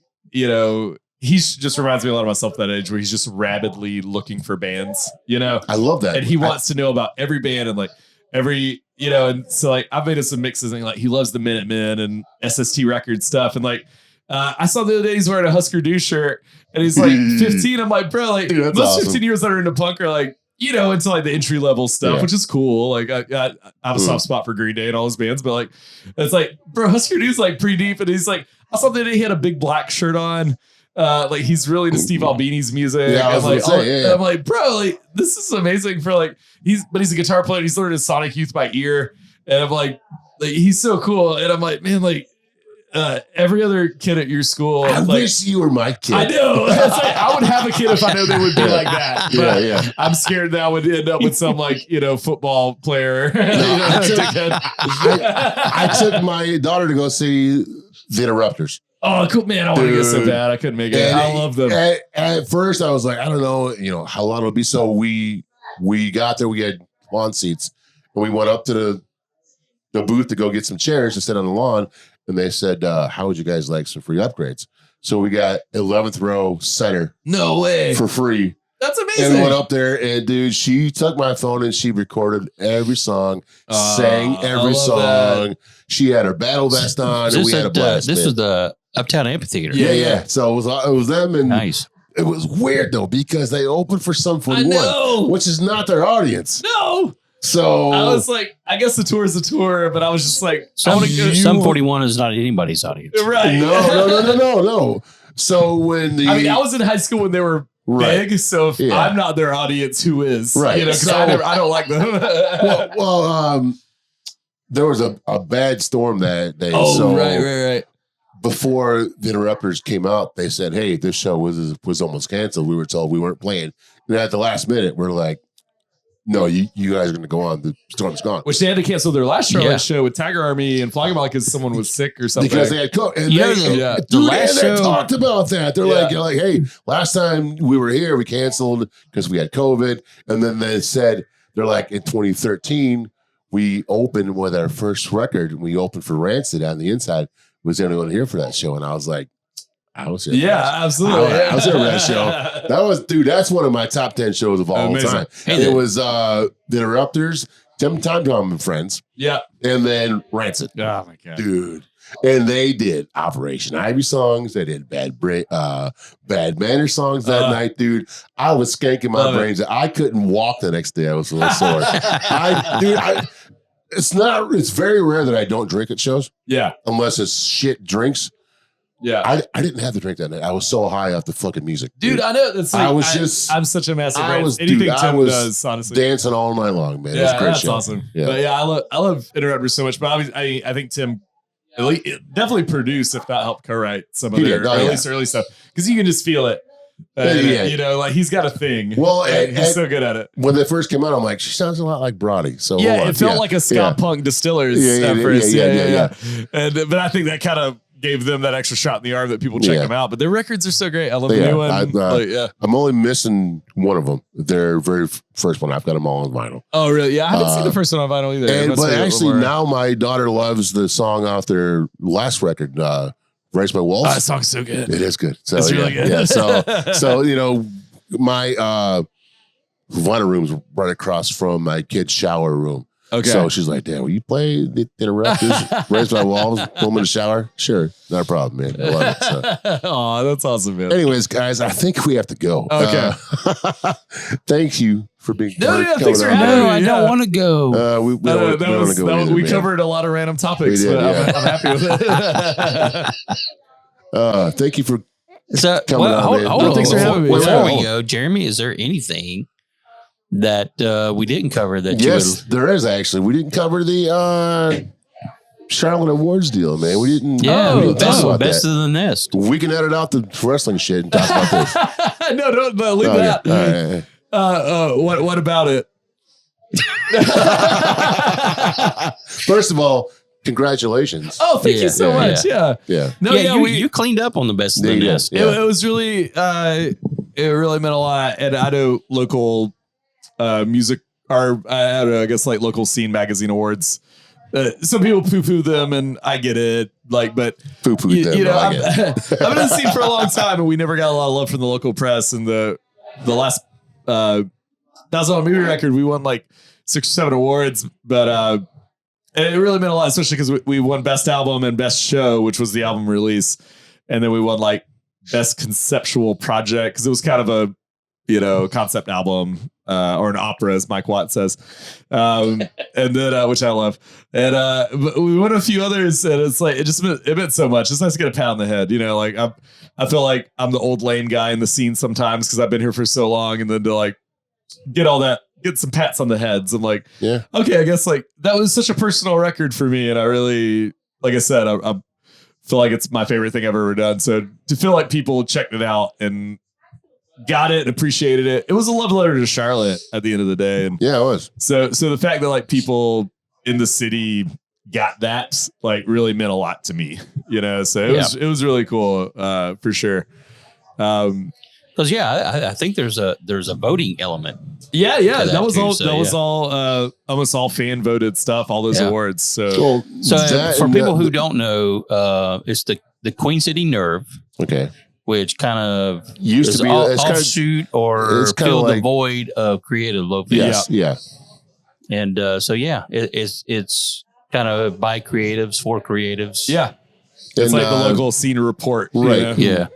he just reminds me a lot of myself at that age, where he's just rabidly looking for bands, I love that. And he wants to know about every band and like every, and so like I've made him some mixes, and like he loves the Minutemen and SST Records stuff. And like, I saw the other day he's wearing a Husker Du shirt, and he's like 15. I'm like, bro, like most awesome. 15-year-olds that are into punk are like, into like the entry level stuff, which is cool. Like I have a soft spot for Green Day and all his bands, but like, it's like, bro, Husker Du's like pretty deep. And he's like, I saw that he had a big black shirt on. Like he's really into Steve Albini's music. Yeah, I'm like, bro, like this is amazing for like, he's a guitar player. He's learning Sonic Youth by ear. And I'm like he's so cool. And I'm like, man, like, every other kid at your school. I wish you were my kid. I know. I would have a kid if I know they would be like that. But yeah. I'm scared that I would end up with some like, football player. I took my daughter to go see the Interrupters. Oh, cool, man. I want to go so bad. I couldn't make it. I love them. At first, I was like, I don't know, how long it'll be. So we got there. We had lawn seats. And we went up to the booth to go get some chairs to sit on the lawn. And they said, how would you guys like some free upgrades? So we got 11th row center. No way. For free. That's amazing. And went up there, and dude, she took my phone and she recorded every song, sang every song. That. She had her battle vest on, and we had a blast. This was the Uptown Amphitheater. Yeah. So it was them, and nice. It was weird though, because they opened for Sum 41, which is not their audience. No. So I was like, I guess the tour is a tour, but I was just like, Sum 41 is not anybody's audience. Right. No. So when I was in high school when they were big, so if I'm not their audience, who is? Right. Because I don't like them. well, there was a bad storm that day. Oh, so right. Before the Interrupters came out, they said, hey, this show was almost canceled. We were told we weren't playing. And at the last minute, we're like, no, you guys are going to go on. The storm's gone. Which they had to cancel their last Charlotte show with Tiger Army and Flogging Mall because someone was sick or something. Because they had COVID. And the last show talked about that. They're like, hey, last time we were here, we canceled because we had COVID. And then they said, they're like, in 2013, we opened with our first record. We opened for Rancid on the inside. Was there anyone here for that show? And I was like, I was here. Yeah, absolutely. I was here for that show. That was, dude, that's one of my top 10 shows of all time. And it was The Interrupters, Time Bomb and Friends. Yeah. And then Rancid. Oh, my God. Dude. And they did Operation Ivy songs. They did Bad Manner songs that night, dude. I was skanking my brains. I couldn't walk the next day. I was a little sore. It's very rare that I don't drink at shows. Yeah. Unless it's shit drinks. Yeah. I didn't have to drink that night. I was so high off the fucking music. Dude, I know. That's like, I'm such a massive I was honestly. dancing all night long, man. Yeah, it was a great that's show. Awesome. Yeah. But yeah, I love Interrupters so much. But I think Tim at least definitely produced, if not helped co-write some of their at least early stuff. Because you can just feel it. You know, like he's got a thing. Well, and he's so good at it. When they first came out, I'm like, she sounds a lot like Brody. So yeah, it felt like a ska punk Distillers at first. Yeah. But I think that kind of gave them that extra shot in the arm that people check them out. But their records are so great. I love the new one. I'm only missing one of them. Their very first one. I've got them all on vinyl. Oh, really? Yeah, I haven't seen the first one on vinyl either. But actually, now my daughter loves the song off their last record, Raise My Walls. That song's so good. It is good. So, it's really good. Yeah. So you know, my vinyl room's right across from my kid's shower room. Okay. So she's like, Dad, will you play The Interrupters? Raise My Walls, pull them in the shower? Sure. Not a problem, man. I love it. So. Oh, that's awesome, man. Anyways, guys, I think we have to go. Okay. Thank you for being thanks for having me. I don't want to go. We don't want to go. We covered a lot of random topics. We did, but I'm happy with it. Thank you for coming on, man. Hold on. Thanks for having me. Before we go, Jeremy, is there anything that we didn't cover that there is actually. We didn't cover the Charlotte Awards deal, man. We didn't talk about best that. of the nest. We can edit out the wrestling shit and talk about this. No, leave that. All right. What about it? First of all, congratulations. Oh, thank you so much. Yeah. No, you cleaned up on the best of the nest. It was really it really meant a lot. And I know local music, or I guess like local scene magazine awards. Some people poo-poo them, and I get it. Like, but poo-poo them. You know, I've been in the scene for a long time, and we never got a lot of love from the local press. And the last $1,000 movie record, we won like 6 or 7 awards, but it really meant a lot, especially because we won Best Album and Best Show, which was the album release, and then we won like Best Conceptual Project because it was kind of a concept album. Or an opera, as Mike Watt says, and then which I love, and but we won a few others, and it's like it meant so much. It's nice to get a pat on the head, like I feel like I'm the old lame guy in the scene sometimes because I've been here for so long, and then to like get some pats on the heads. I'm like, okay, I guess like that was such a personal record for me, and I really, like I said, I feel like it's my favorite thing I've ever done. So to feel like people checked it out and got it and appreciated it. It was a love letter to Charlotte at the end of the day. And yeah, it was. So the fact that like people in the city got that like really meant a lot to me, so it was really cool for sure. Because I think there's a voting element. Yeah. That was all almost all fan voted stuff, all those awards. So for people who don't know, it's the Queen City Nerve. Okay. Which kind of used to be offshoot or fill the void of Creative Loafing. Yes, yeah. And it's kind of by creatives for creatives. Yeah, it's like the local scene report, right? Yeah.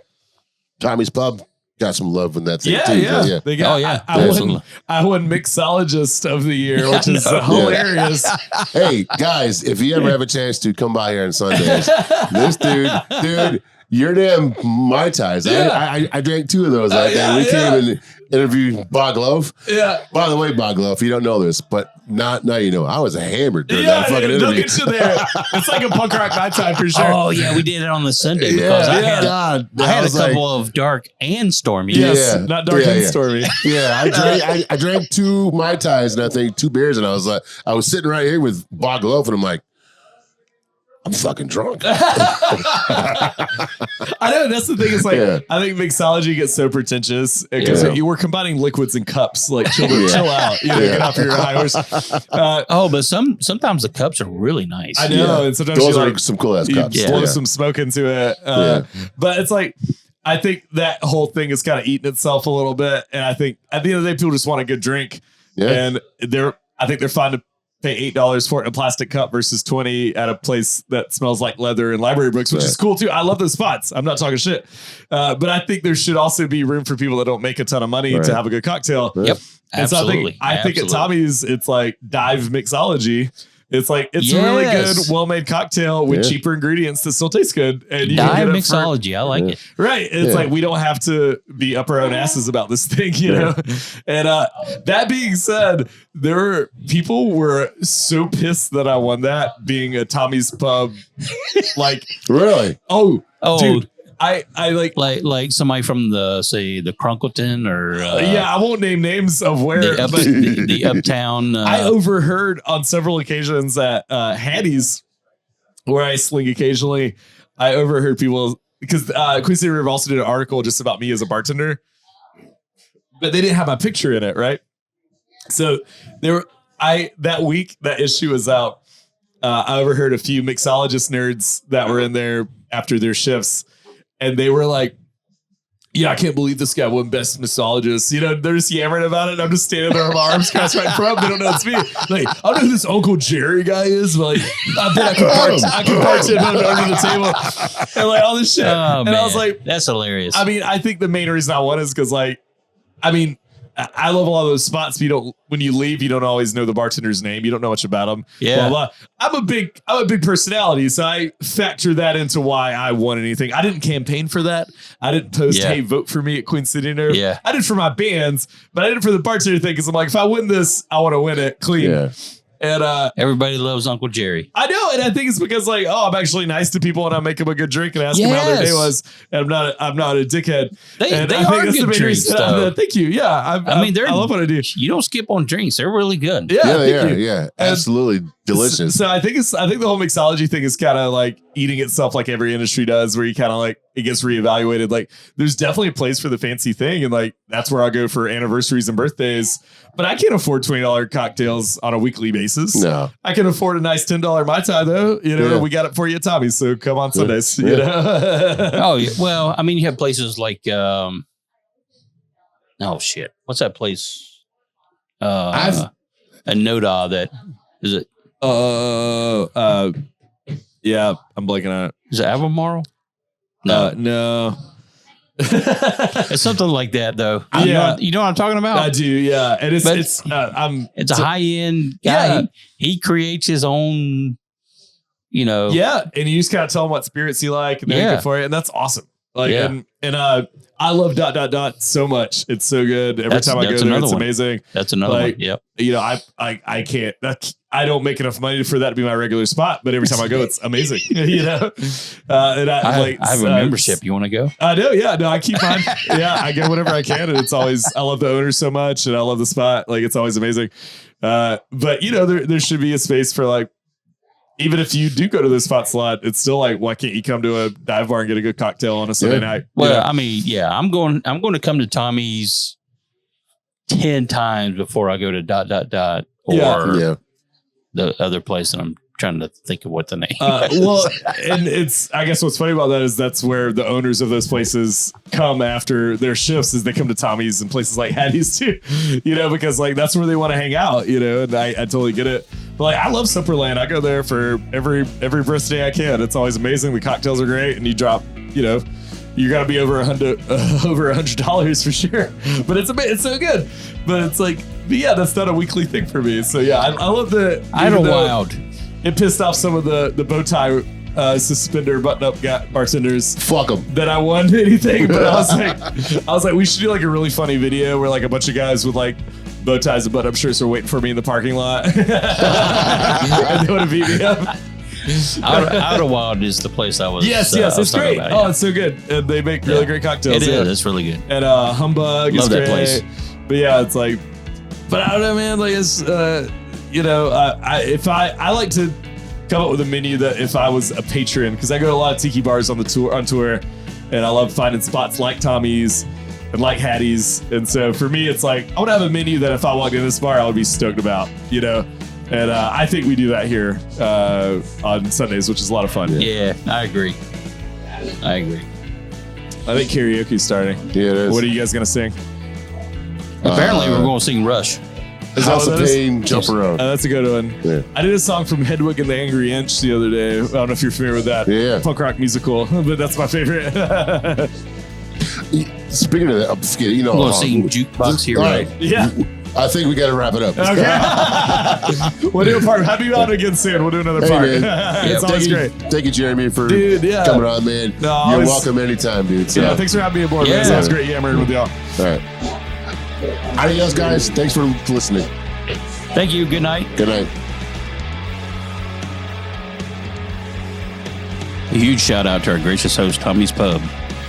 Tommy's Pub got some love in that thing too. Yeah. They got, I won Mixologist of the Year, which is hilarious. Hey guys, if you ever have a chance to come by here on Sundays, this dude. your damn Mai Tais. Yeah. I drank 2 of those that day. We came and interviewed Bob Glove. Yeah. By the way, Bob Glove, if you don't know this, but now you know, I was hammered during that fucking They'll interview. get you there. It's like a punk rock Mai Tai for sure. Oh yeah, we did it on the Sunday because I had a couple of dark and stormy. Yes, not dark and stormy. Yeah, I drank 2 Mai Tais and I think 2 beers, and I was sitting right here with Bob Glove, and I'm like, I'm fucking drunk. I know, that's the thing. It's like, I think mixology gets so pretentious because you were combining liquids and cups. Like, chill out. Get off your high horse. But sometimes the cups are really nice. I know, and sometimes those are some cool ass cups. Blow some smoke into it. But it's like, I think that whole thing is kind of eating itself a little bit. And I think at the end of the day, people just want a good drink. Yeah. And I think they're fine to pay $8 for it in a plastic cup versus $20 at a place that smells like leather and library books, which is cool too. I love those spots. I'm not talking shit. But I think there should also be room for people that don't make a ton of money to have a good cocktail. Yep. And Absolutely. So I think at Tommy's, it's like dive mixology. It's like, it's a really good, well-made cocktail with cheaper ingredients that still taste good. And you dive mixology. I like it. Right. It's like, we don't have to be up our own asses about this thing, you know? And that being said, people were so pissed that I won that, being a Tommy's Pub. Like, really? Oh, dude. I like somebody from the Crunkleton or I won't name names of where the uptown. I overheard on several occasions at Hattie's, where I sling occasionally. I overheard people, because Queen City River also did an article just about me as a bartender, but they didn't have my picture in it, right? So that week that issue was out, I overheard a few mixologist nerds that were in there after their shifts. And they were like, I can't believe this guy won best mixologist. They're just yammering about it. And I'm just standing there with my arms crossed right in front. They don't know it's me. Like, I don't know who this Uncle Jerry guy is, but like, I bet I can parch him under the table. And like all this shit. Oh, and man. I was like, that's hilarious. I mean, I think the main reason I won is because, like, I love a lot of those spots, but when you leave, you don't always know the bartender's name. You don't know much about them. Yeah. Blah, blah. I'm a big personality, so I factor that into why I won anything. I didn't campaign for that. I didn't post, hey, vote for me at Queen City Nerve. Yeah. I did for my bands, but I did it for the bartender thing, because I'm like, if I win this, I want to win it clean. Yeah. And everybody loves Uncle Jerry. I know, and I think it's because, like, I'm actually nice to people and I make them a good drink and ask them how their day was, and I'm not a dickhead. They are good drinks, though. Thank you. Yeah, I love what I do. You don't skip on drinks; they're really good. Yeah. Absolutely delicious. So I think the whole mixology thing is kind of like eating itself, like every industry does, where you kind of like it gets reevaluated. Like, there's definitely a place for the fancy thing, and like that's where I go for anniversaries and birthdays. But I can't afford $20 cocktails on a weekly basis. No, I can afford a nice $10 Mai Tai though. We got it for you at Tommy's. So come on Sundays. Yeah. You know? Oh yeah. Well, I mean, you have places like oh shit, what's that place? A Noda that is it? Yeah, I'm blanking on it. Is it Albemarle? No. It's something like that, though. Yeah. You know what I'm talking about? I do, yeah. And it's a high-end guy. Yeah. He creates his own, Yeah, and you just kind of tell him what spirits you like, and they make it for you, and that's awesome. Like, and I love ... so much. It's so good. Every time I go there, it's amazing. That's another one. Yep. I can't. I don't make enough money for that to be my regular spot, but every time I go, it's amazing. And I have a membership. You want to go? I do. Yeah. No, I keep mine. I go whenever I can, and it's always. I love the owner so much, and I love the spot. Like, it's always amazing. But there should be a space for, like, even if you do go to the spot slot, it's still like, why can't you come to a dive bar and get a good cocktail on a Sunday night? Well, I mean, I'm going to come to Tommy's 10 times before I go to ... or the other place, and I'm trying to think of what the name is. Well, and I guess what's funny about that is that's where the owners of those places come after their shifts, is they come to Tommy's and places like Hattie's too, because like that's where they want to hang out, and I totally get it. But like, I love Supperland. I go there for every birthday I can. It's always amazing. The cocktails are great, and you drop, you got to be over $100 for sure. But it's so good. But it's like, that's not a weekly thing for me. So I love the Idlewild. It pissed off some of the bow tie suspender button-up bartenders. Fuck them. That I won anything, but I was like, we should do like a really funny video where like a bunch of guys with like bow ties and button-up shirts are waiting for me in the parking lot. And they want to beat me up. Idlewild is the place I was. Yes, it's great. About, it's so good. And they make really great cocktails. It is. It's really good. And Humbug is great. Love that place. But yeah, it's like, but I don't know, man. Like it's, you know, I like to come up with a menu that if I was a patron, because I go to a lot of tiki bars on tour, and I love finding spots like Tommy's and like Hattie's. And so for me, it's like I would have a menu that if I walked in this bar, I would be stoked about, you know. And I think we do that here on Sundays, which is a lot of fun. Yeah, I agree. I think karaoke's starting. Yeah, it is. What are you guys gonna sing? Apparently, we're going to sing Rush. House of Pain, Jump Around. That's a good one. Yeah. I did a song from Hedwig and the Angry Inch the other day. I don't know if you're familiar with that. Yeah. Punk rock musical, but that's my favorite. Speaking of that, you know, we're going to sing Jukebox Hero. Right. Yeah. I think we got to wrap it up. Okay. We'll do a part. Happy on again soon. We'll do another part. It's always great. Thank you, Jeremy, for coming on, man. No, you're welcome anytime, dude. So. Yeah, thanks for having me aboard, man. It sounds great yammering with y'all. All right. Adios, guys. Thanks for listening. Thank you. Good night. Good night. A huge shout out to our gracious host, Tommy's Pub.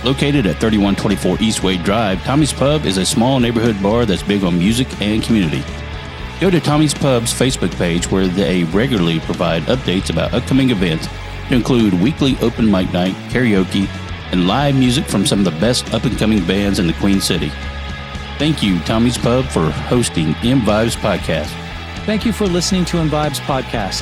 Located at 3124 East Wade Drive, Tommy's Pub is a small neighborhood bar that's big on music and community. Go to Tommy's Pub's Facebook page where they regularly provide updates about upcoming events to include weekly open mic night, karaoke, and live music from some of the best up-and-coming bands in the Queen City. Thank you, Tommy's Pub, for hosting ImVibes Podcast. Thank you for listening to ImVibes Podcast,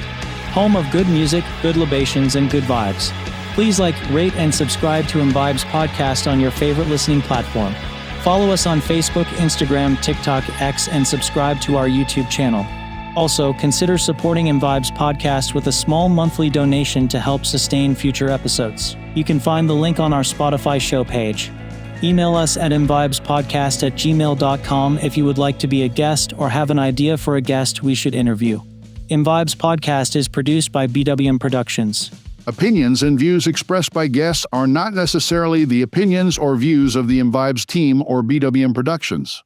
home of good music, good libations, and good vibes. Please like, rate, and subscribe to ImVibes Podcast on your favorite listening platform. Follow us on Facebook, Instagram, TikTok, X, and subscribe to our YouTube channel. Also, consider supporting ImVibes Podcast with a small monthly donation to help sustain future episodes. You can find the link on our Spotify show page. Email us at imvibespodcast@gmail.com if you would like to be a guest or have an idea for a guest we should interview. ImVibes Podcast is produced by BWM Productions. Opinions and views expressed by guests are not necessarily the opinions or views of the ImVibes team or BWM Productions.